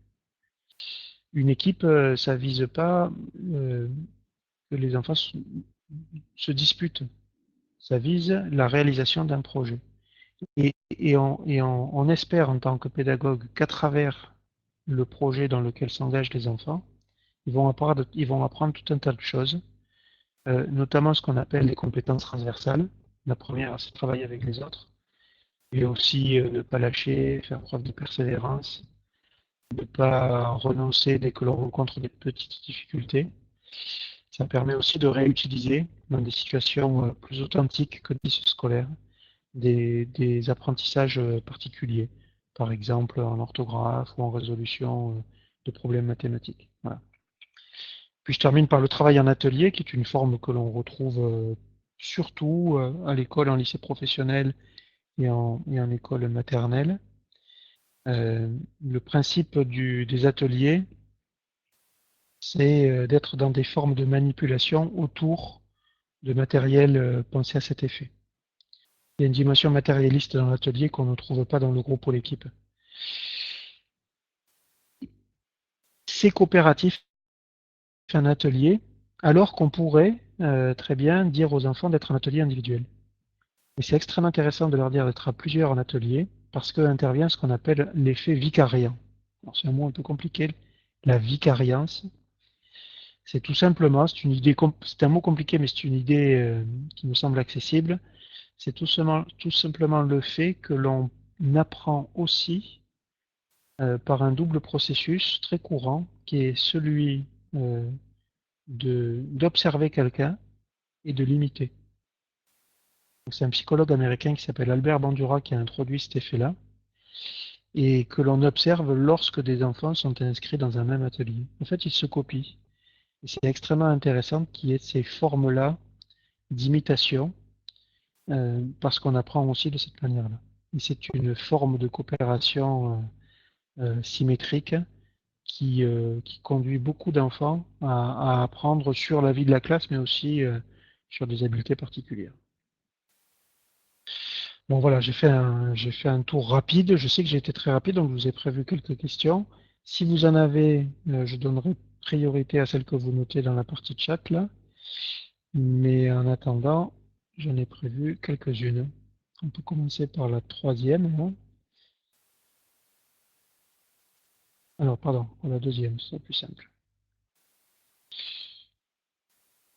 [SPEAKER 1] Une équipe, ça vise pas que les enfants se disputent. Ça vise la réalisation d'un projet. On espère en tant que pédagogue qu'à travers le projet dans lequel s'engagent les enfants, ils vont apprendre tout un tas de choses, notamment ce qu'on appelle les compétences transversales. La première, c'est travailler avec les autres, et aussi ne pas lâcher, faire preuve de persévérance, ne pas renoncer dès que l'on rencontre des petites difficultés. Ça permet aussi de réutiliser dans des situations plus authentiques que des scolaires, des apprentissages particuliers, par exemple en orthographe ou en résolution de problèmes mathématiques. Voilà. Puis je termine par le travail en atelier, qui est une forme que l'on retrouve surtout à l'école, en lycée professionnel et en école maternelle. Le principe des ateliers, c'est d'être dans des formes de manipulation autour de matériel pensé à cet effet. Il y a une dimension matérialiste dans l'atelier qu'on ne trouve pas dans le groupe ou l'équipe. C'est coopératif un atelier, alors qu'on pourrait très bien dire aux enfants d'être un atelier individuel. Et c'est extrêmement intéressant de leur dire d'être à plusieurs en atelier, parce qu'intervient ce qu'on appelle l'effet vicariant. C'est un mot un peu compliqué, la vicariance. C'est tout simplement, c'est un mot compliqué, mais c'est une idée qui me semble accessible. C'est tout simplement le fait que l'on apprend aussi par un double processus très courant, qui est celui d'observer quelqu'un et de l'imiter. C'est un psychologue américain qui s'appelle Albert Bandura qui a introduit cet effet-là et que l'on observe lorsque des enfants sont inscrits dans un même atelier. En fait, ils se copient. Et c'est extrêmement intéressant qu'il y ait ces formes-là d'imitation parce qu'on apprend aussi de cette manière-là. Et c'est une forme de coopération symétrique qui conduit beaucoup d'enfants à apprendre sur la vie de la classe, mais aussi sur des habiletés particulières. Bon voilà, j'ai fait un tour rapide. Je sais que j'ai été très rapide, donc je vous ai prévu quelques questions. Si vous en avez, je donnerai priorité à celles que vous notez dans la partie chat là. Mais en attendant, j'en ai prévu quelques-unes. On peut commencer par la troisième. Hein. Alors, pardon, pour la deuxième, c'est plus simple.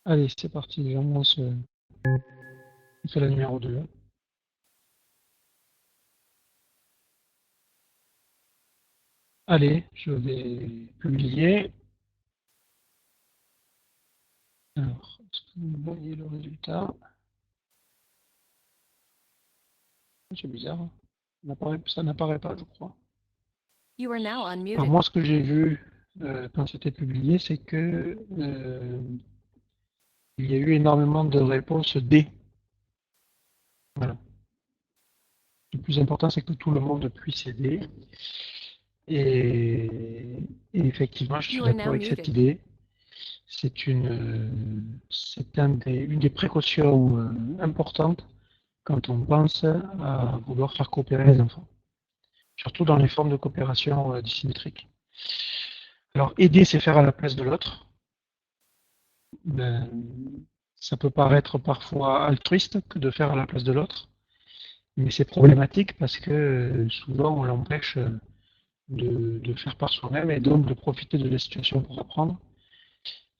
[SPEAKER 1] Allez, c'est parti. J'annonce, on fait la numéro 2. Hein. Allez, je vais publier. Alors, est-ce que vous voyez le résultat? C'est bizarre. Hein. Ça n'apparaît pas, je crois.
[SPEAKER 2] You are now
[SPEAKER 1] Alors
[SPEAKER 2] unmuted.
[SPEAKER 1] moi, ce que j'ai vu quand c'était publié, c'est que il y a eu énormément de réponses D. Voilà. Le plus important, c'est que tout le monde puisse aider. Et, et effectivement, je suis
[SPEAKER 2] You are
[SPEAKER 1] d'accord
[SPEAKER 2] now
[SPEAKER 1] avec cette
[SPEAKER 2] muted.
[SPEAKER 1] idée. C'est une des précautions importantes quand on pense à vouloir faire coopérer les enfants, surtout dans les formes de coopération dissymétrique. Alors, aider, c'est faire à la place de l'autre. Ben, ça peut paraître parfois altruiste que de faire à la place de l'autre, mais c'est problématique parce que souvent on l'empêche de faire par soi-même et donc de profiter de la situation pour apprendre.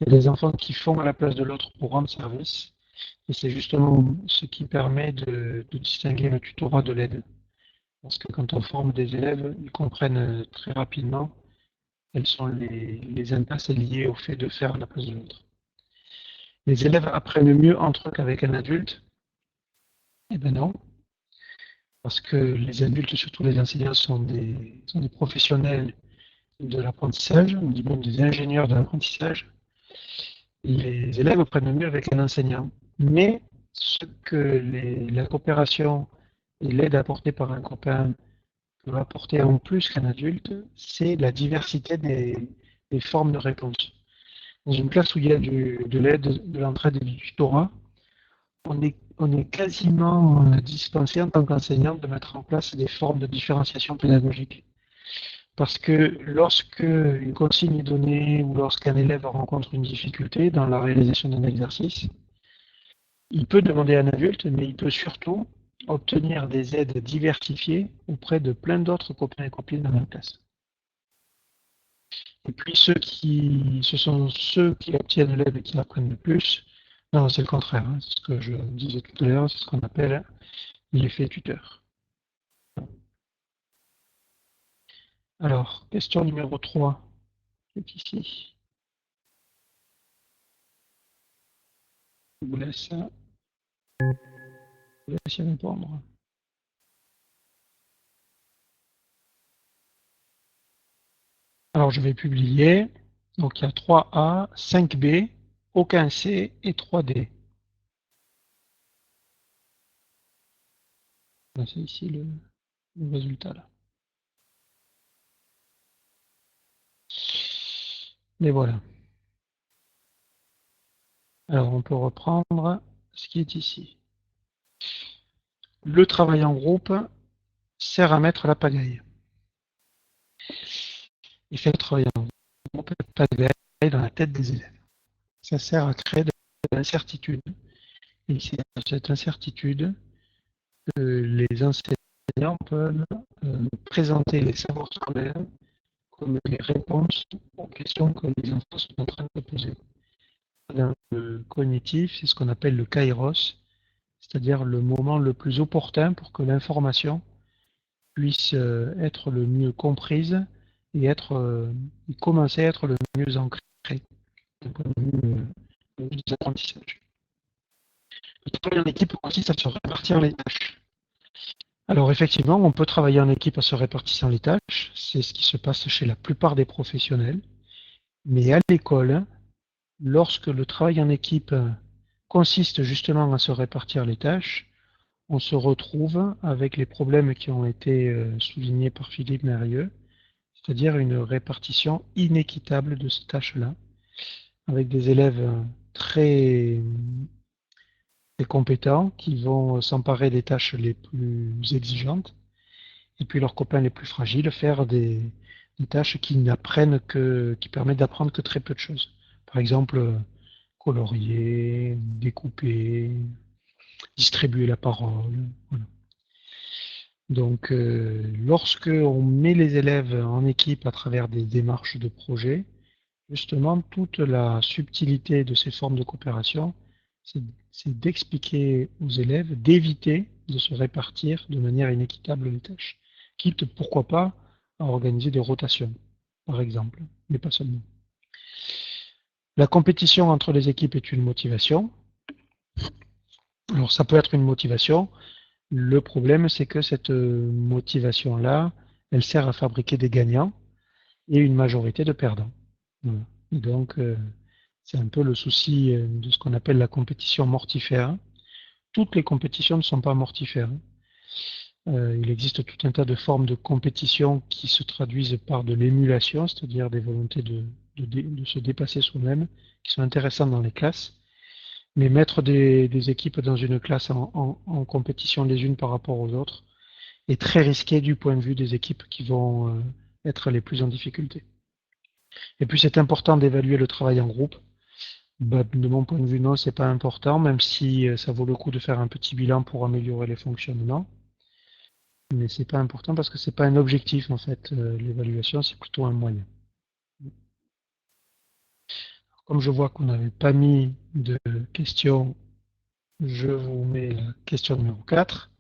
[SPEAKER 1] Il y a des enfants qui font à la place de l'autre pour rendre service, et c'est justement ce qui permet de distinguer le tutorat de l'aide. Parce que quand on forme des élèves, ils comprennent très rapidement quelles sont les impasses liées au fait de faire à la place de l'autre. Les élèves apprennent mieux entre eux qu'avec un adulte. Eh bien non, parce que les adultes, surtout les enseignants, sont des professionnels de l'apprentissage, on dit même des ingénieurs de l'apprentissage. Les élèves apprennent mieux avec un enseignant. Mais ce que la coopération et l'aide apportée par un copain peut apporter en plus qu'un adulte, c'est la diversité des formes de réponse. Dans une classe où il y a de l'aide, de l'entraide et du tutorat, on est quasiment dispensé en tant qu'enseignant de mettre en place des formes de différenciation pédagogique. Parce que lorsque une consigne est donnée ou lorsqu'un élève rencontre une difficulté dans la réalisation d'un exercice, il peut demander à un adulte, mais il peut surtout obtenir des aides diversifiées auprès de plein d'autres copains et copines dans la classe. Et puis ce sont ceux qui obtiennent l'aide et qui apprennent le plus. Non, c'est le contraire. Hein. C'est ce que je disais tout à l'heure, c'est ce qu'on appelle l'effet tuteur. Alors, question numéro 3, c'est ici. Je vous laisse y répondre. Alors, je vais publier. Donc, il y a 3A, 5B, aucun C et 3D. C'est ici le résultat. Là. Mais voilà. Alors, on peut reprendre ce qui est ici. Le travail en groupe sert à mettre la pagaille. Il fait le travail en groupe la pagaille dans la tête des élèves. Ça sert à créer de l'incertitude. Et c'est cette incertitude que les enseignants peuvent présenter les savoirs scolaires comme les réponses aux questions que les enfants sont en train de poser. Dans le cognitif, c'est ce qu'on appelle le kairos, c'est-à-dire le moment le plus opportun pour que l'information puisse être le mieux comprise et commencer à être le mieux ancrée d'un point de vue des apprentissages. Le travail en équipe consiste à se répartir les tâches. Alors effectivement, on peut travailler en équipe en se répartissant les tâches, c'est ce qui se passe chez la plupart des professionnels, mais à l'école, lorsque le travail en équipe consiste justement à se répartir les tâches, on se retrouve avec les problèmes qui ont été soulignés par Philippe Mérieux, c'est-à-dire une répartition inéquitable de ces tâches-là, avec des élèves très, très compétents qui vont s'emparer des tâches les plus exigeantes, et puis leurs copains les plus fragiles faire des tâches qui permettent d'apprendre que très peu de choses. Par exemple, colorier, découper, distribuer la parole. Voilà. Donc, lorsque on met les élèves en équipe à travers des démarches de projet, justement, toute la subtilité de ces formes de coopération, c'est d'expliquer aux élèves, d'éviter de se répartir de manière inéquitable les tâches, quitte, pourquoi pas, à organiser des rotations, par exemple, mais pas seulement. La compétition entre les équipes est une motivation. Alors, ça peut être une motivation. Le problème, c'est que cette motivation-là, elle sert à fabriquer des gagnants et une majorité de perdants. Voilà. Et donc, c'est un peu le souci de ce qu'on appelle la compétition mortifère. Toutes les compétitions ne sont pas mortifères. Il existe tout un tas de formes de compétition qui se traduisent par de l'émulation, c'est-à-dire des volontés de se dépasser soi-même, qui sont intéressantes dans les classes. Mais mettre des équipes dans une classe en compétition les unes par rapport aux autres est très risqué du point de vue des équipes qui vont être les plus en difficulté. Et puis c'est important d'évaluer le travail en groupe. Bah, de mon point de vue, non, c'est pas important, même si ça vaut le coup de faire un petit bilan pour améliorer les fonctionnements. Mais c'est pas important parce que c'est pas un objectif en fait. L'évaluation, c'est plutôt un moyen. Comme je vois qu'on n'avait pas mis de questions, je vous mets la question numéro 4.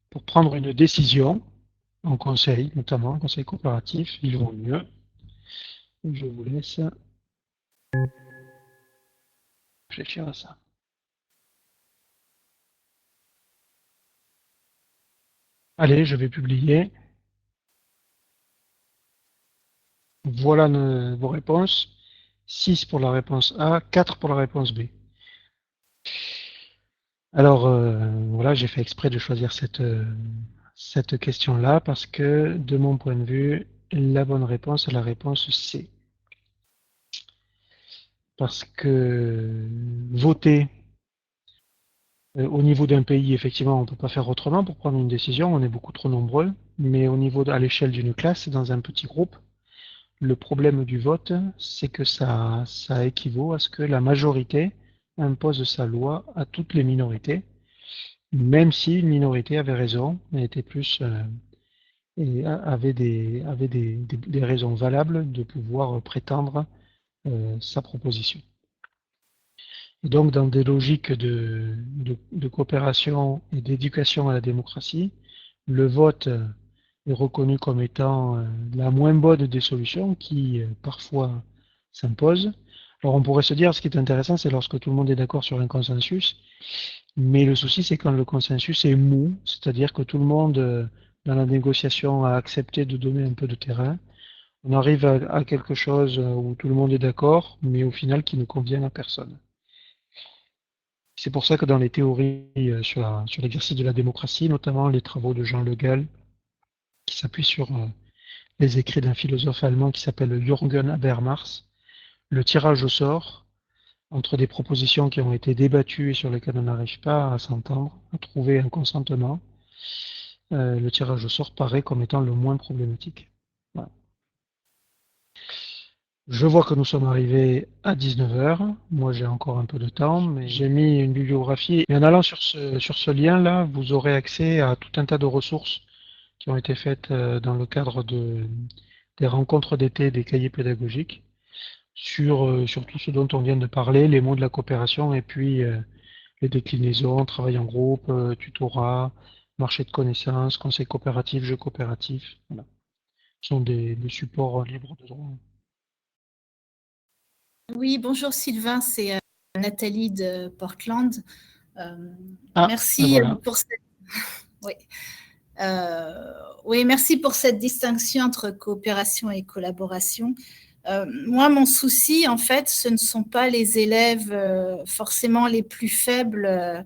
[SPEAKER 1] Pour prendre une décision, en conseil, notamment en conseil coopératif, il vaut mieux. Je vous laisse réfléchir à ça. Allez, je vais publier. Voilà vos réponses. 6 pour la réponse A, 4 pour la réponse B. Alors, voilà, j'ai fait exprès de choisir cette question-là parce que, de mon point de vue, la bonne réponse est la réponse C. Parce que voter au niveau d'un pays, effectivement, on ne peut pas faire autrement pour prendre une décision, on est beaucoup trop nombreux, mais à l'échelle d'une classe, dans un petit groupe, le problème du vote, c'est que ça équivaut à ce que la majorité impose sa loi à toutes les minorités, même si une minorité avait raison, était plus et avait des raisons valables de pouvoir prétendre sa proposition. Et donc, dans des logiques de coopération et d'éducation à la démocratie, le vote est reconnu comme étant la moins bonne des solutions qui parfois s'impose. Alors on pourrait se dire, ce qui est intéressant, c'est lorsque tout le monde est d'accord sur un consensus, mais le souci, c'est quand le consensus est mou, c'est-à-dire que tout le monde, dans la négociation, a accepté de donner un peu de terrain. On arrive à quelque chose où tout le monde est d'accord, mais au final qui ne convient à personne. C'est pour ça que dans les théories sur l'exercice de la démocratie, notamment les travaux de Jean Le Gall, qui s'appuient sur les écrits d'un philosophe allemand qui s'appelle Jürgen Habermas, le tirage au sort entre des propositions qui ont été débattues et sur lesquelles on n'arrive pas à s'entendre, à trouver un consentement, le tirage au sort paraît comme étant le moins problématique. Voilà. Je vois que nous sommes arrivés à 19 heures. Moi, j'ai encore un peu de temps, mais j'ai mis une bibliographie. Et en allant sur ce lien-là, vous aurez accès à tout un tas de ressources qui ont été faites dans le cadre des rencontres d'été des cahiers pédagogiques sur tout ce dont on vient de parler, les mots de la coopération et puis les déclinaisons, travail en groupe, tutorat, marché de connaissances, conseil coopératif, jeu coopératif. Voilà. Ce sont des supports libres de droit.
[SPEAKER 3] Oui, bonjour Sylvain, c'est Nathalie de Portland.
[SPEAKER 1] Ah,
[SPEAKER 3] merci
[SPEAKER 1] voilà.
[SPEAKER 3] pour cette... Oui. Oui, merci pour cette distinction entre coopération et collaboration. Moi, mon souci, en fait, ce ne sont pas les élèves forcément les plus faibles,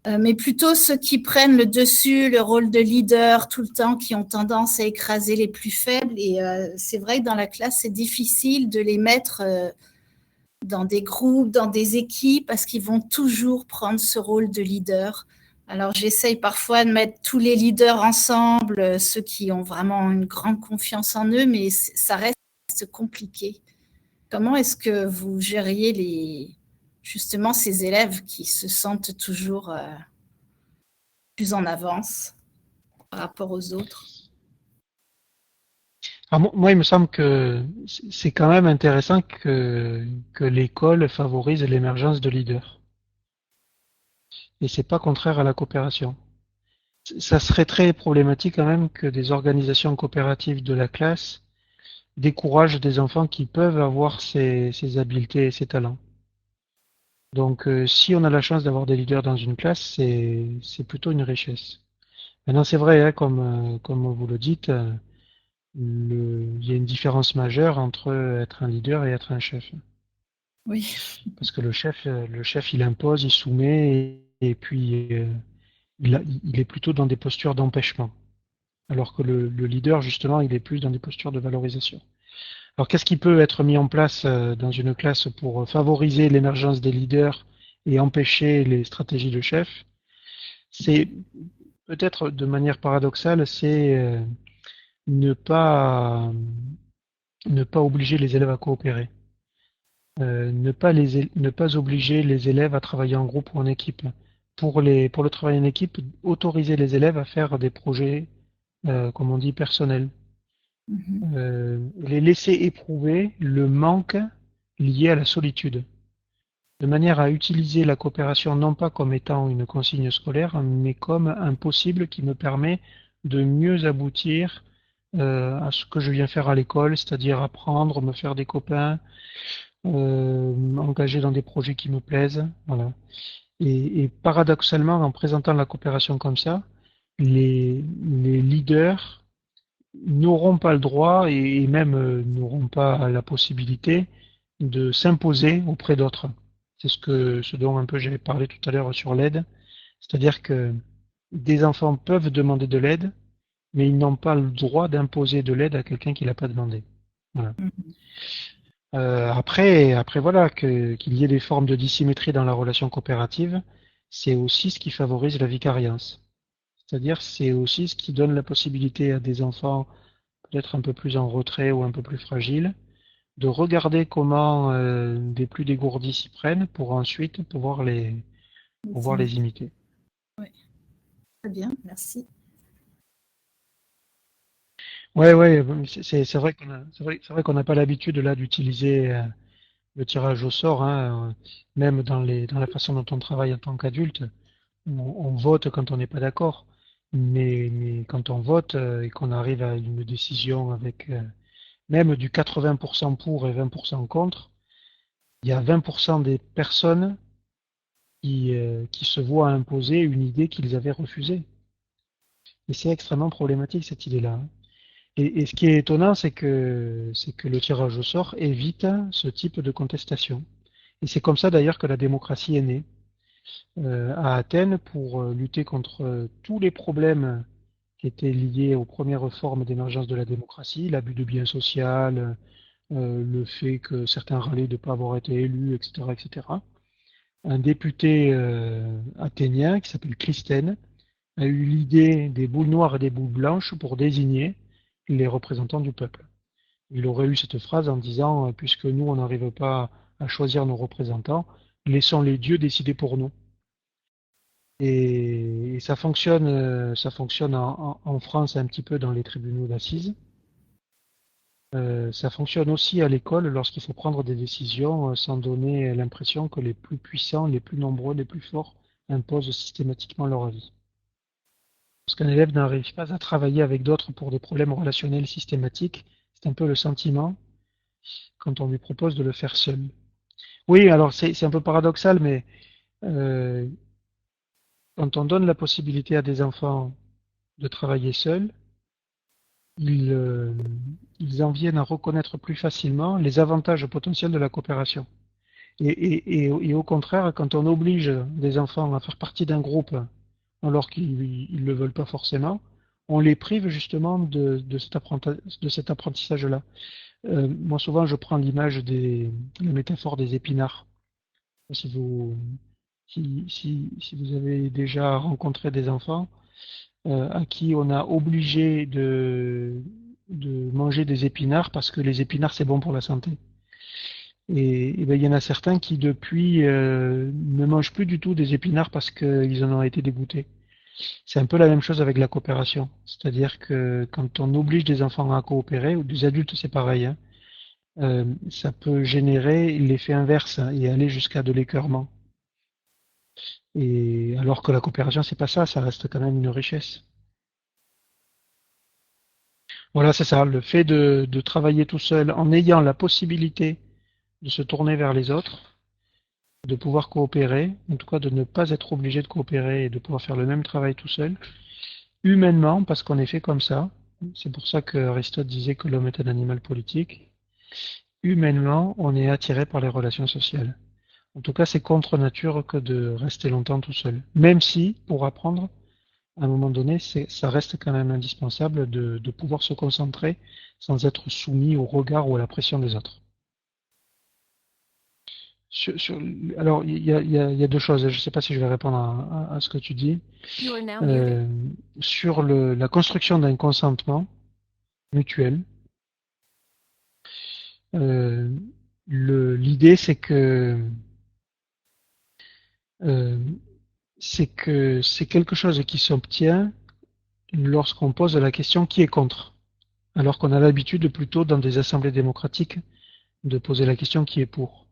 [SPEAKER 3] mais plutôt ceux qui prennent le dessus, le rôle de leader tout le temps, qui ont tendance à écraser les plus faibles. Et c'est vrai que dans la classe, c'est difficile de les mettre dans des groupes, dans des équipes, parce qu'ils vont toujours prendre ce rôle de leader. Alors j'essaye parfois de mettre tous les leaders ensemble, ceux qui ont vraiment une grande confiance en eux, mais ça reste compliqué. Comment est-ce que vous gériez justement ces élèves qui se sentent toujours plus en avance par rapport aux autres?
[SPEAKER 1] Alors, moi, il me semble que c'est quand même intéressant que l'école favorise l'émergence de leaders. Et c'est pas contraire à la coopération. Ça serait très problématique quand même que des organisations coopératives de la classe découragent des enfants qui peuvent avoir ces habiletés et ces talents. Donc, si on a la chance d'avoir des leaders dans une classe, c'est plutôt une richesse. Maintenant, c'est vrai, hein, comme vous le dites, il y a une différence majeure entre être un leader et être un chef.
[SPEAKER 3] Oui.
[SPEAKER 1] Parce que le chef, il impose, il soumet, et puis il est plutôt dans des postures d'empêchement. Alors que le leader, justement, il est plus dans des postures de valorisation. Alors, qu'est-ce qui peut être mis en place dans une classe pour favoriser l'émergence des leaders et empêcher les stratégies de chef? C'est peut-être de manière paradoxale, c'est ne pas ne pas obliger les élèves à coopérer, ne pas obliger les élèves à travailler en groupe ou en équipe. Pour le travail en équipe, autoriser les élèves à faire des projets, comme on dit, personnels.
[SPEAKER 3] Mhm.
[SPEAKER 1] Les laisser éprouver le manque lié à la solitude, de manière à utiliser la coopération non pas comme étant une consigne scolaire, mais comme un possible qui me permet de mieux aboutir à ce que je viens faire à l'école, c'est-à-dire apprendre, me faire des copains, m'engager dans des projets qui me plaisent. Voilà. Et paradoxalement, en présentant la coopération comme ça, les leaders n'auront pas le droit et même n'auront pas la possibilité de s'imposer auprès d'autres. C'est ce dont un peu j'avais parlé tout à l'heure sur l'aide. C'est-à-dire que des enfants peuvent demander de l'aide, mais ils n'ont pas le droit d'imposer de l'aide à quelqu'un qui l'a pas demandé. Voilà.
[SPEAKER 3] Mhm.
[SPEAKER 1] Après voilà, qu'il y ait des formes de dissymétrie dans la relation coopérative, c'est aussi ce qui favorise la vicariance. C'est-à-dire, c'est aussi ce qui donne la possibilité à des enfants peut-être un peu plus en retrait ou un peu plus fragiles, de regarder comment des plus dégourdis s'y prennent pour ensuite
[SPEAKER 3] Les
[SPEAKER 1] pouvoir les
[SPEAKER 3] imiter.
[SPEAKER 1] imiter.
[SPEAKER 3] Oui, très bien, merci.
[SPEAKER 1] Ouais, c'est vrai c'est vrai qu'on n'a pas l'habitude là d'utiliser le tirage au sort, hein, même dans la façon dont on travaille en tant qu'adulte. On vote quand on n'est pas d'accord, mais quand on vote et qu'on arrive à une décision avec même du 80% pour et 20% contre, il y a 20% des personnes qui se voient imposer une idée qu'ils avaient refusée. Et c'est extrêmement problématique cette idée-là, hein. Et ce qui est étonnant, c'est que le tirage au sort évite ce type de contestation. Et c'est comme ça d'ailleurs que la démocratie est née. À Athènes, pour lutter contre tous les problèmes qui étaient liés aux premières formes d'émergence de la démocratie, l'abus de biens social, le fait que certains râlaient de ne pas avoir été élus, etc., etc. Un député athénien qui s'appelle Clisthène a eu l'idée des boules noires et des boules blanches pour désigner les représentants du peuple. Il aurait eu cette phrase en disant, puisque nous, on n'arrive pas à choisir nos représentants, laissons les dieux décider pour nous. Et ça fonctionne en France un petit peu dans les tribunaux d'assises. Ça fonctionne aussi à l'école lorsqu'il faut prendre des décisions sans donner l'impression que les plus puissants, les plus nombreux, les plus forts imposent systématiquement leur avis. Lorsqu'un élève n'arrive pas à travailler avec d'autres pour des problèmes relationnels systématiques, c'est un peu le sentiment quand on lui propose de le faire seul. Oui, alors c'est un peu paradoxal, mais euh, quand on donne la possibilité à des enfants de travailler seuls, ils, euh, ils en viennent à reconnaître plus facilement les avantages potentiels de la coopération. Et au contraire, quand on oblige des enfants à faire partie d'un groupe alors qu'ils ne le veulent pas forcément, on les prive justement de cet apprentissage-là. Moi, souvent, je prends la métaphore des épinards. Si vous, si vous avez déjà rencontré des enfants à qui on a obligé de manger des épinards parce que les épinards, c'est bon pour la santé. Et ben, il y en a certains qui, depuis, ne mangent plus du tout des épinards parce qu'ils en ont été dégoûtés. C'est un peu la même chose avec la coopération. C'est-à-dire que quand on oblige des enfants à coopérer, ou des adultes, c'est pareil, hein, ça peut générer l'effet inverse et aller jusqu'à de l'écœurement. Et alors que la coopération, c'est pas ça, ça reste quand même une richesse. Voilà, c'est ça, le fait de travailler tout seul en ayant la possibilité de se tourner vers les autres, de pouvoir coopérer, en tout cas de ne pas être obligé de coopérer et de pouvoir faire le même travail tout seul, humainement, parce qu'on est fait comme ça. C'est pour ça que Aristote disait que l'homme est un animal politique. Humainement, on est attiré par les relations sociales. En tout cas, c'est contre nature que de rester longtemps tout seul. Même si, pour apprendre, à un moment donné, ça reste quand même indispensable de pouvoir se concentrer sans être soumis au regard ou à la pression des autres. Alors, il y a deux choses. Je ne sais pas si je vais répondre à ce que tu dis.
[SPEAKER 2] You are now muted.
[SPEAKER 1] Sur la construction d'un consentement mutuel, l'idée euh, c'est que c'est quelque chose qui s'obtient lorsqu'on pose la question qui est contre, alors qu'on a l'habitude plutôt dans des assemblées démocratiques de poser la question qui est pour.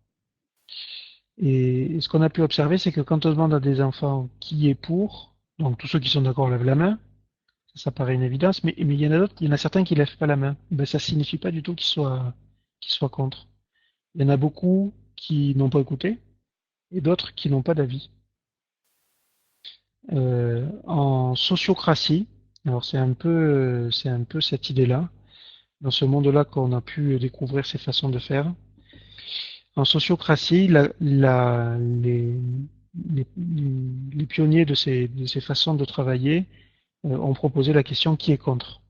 [SPEAKER 1] Et ce qu'on a pu observer, c'est que quand on demande à des enfants qui est pour, donc tous ceux qui sont d'accord lèvent la main, ça paraît une évidence, mais il y en a d'autres, il y en a certains qui lèvent pas la main. Ben, ça signifie pas du tout qu'ils soient contre. Il y en a beaucoup qui n'ont pas écouté et d'autres qui n'ont pas d'avis. En sociocratie, alors c'est un peu cette idée-là, dans ce monde-là qu'on a pu découvrir ces façons de faire. En sociocratie, les pionniers de ces façons de travailler ont proposé la question qui est contre.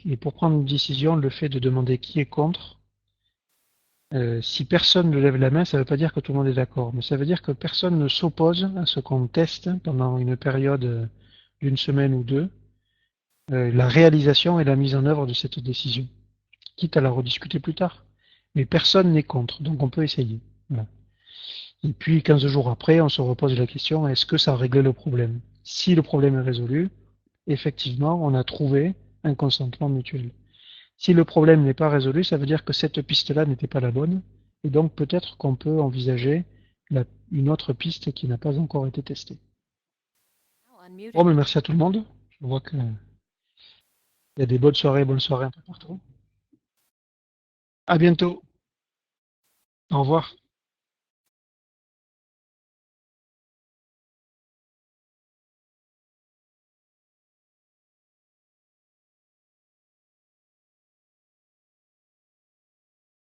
[SPEAKER 1] Et pour prendre une décision, le fait de demander qui est contre, si personne ne lève la main, ça ne veut pas dire que tout le monde est d'accord, mais ça veut dire que personne ne s'oppose à ce qu'on teste pendant une période d'une semaine ou deux, la réalisation et la mise en œuvre de cette décision, quitte à la rediscuter plus tard. Mais personne n'est contre, donc on peut essayer. Voilà. Et puis 15 jours après, on se repose la question, est-ce que ça a réglé le problème? Si le problème est résolu, effectivement, on a trouvé un consentement mutuel. Si le problème n'est pas résolu, ça veut dire que cette piste-là n'était pas la bonne, et donc peut-être qu'on peut envisager une autre piste qui n'a pas encore été testée.
[SPEAKER 2] Now unmuted.
[SPEAKER 1] Bon, mais merci à tout le monde. Je vois qu'il y a des bonnes soirées un peu partout. À bientôt. Au revoir.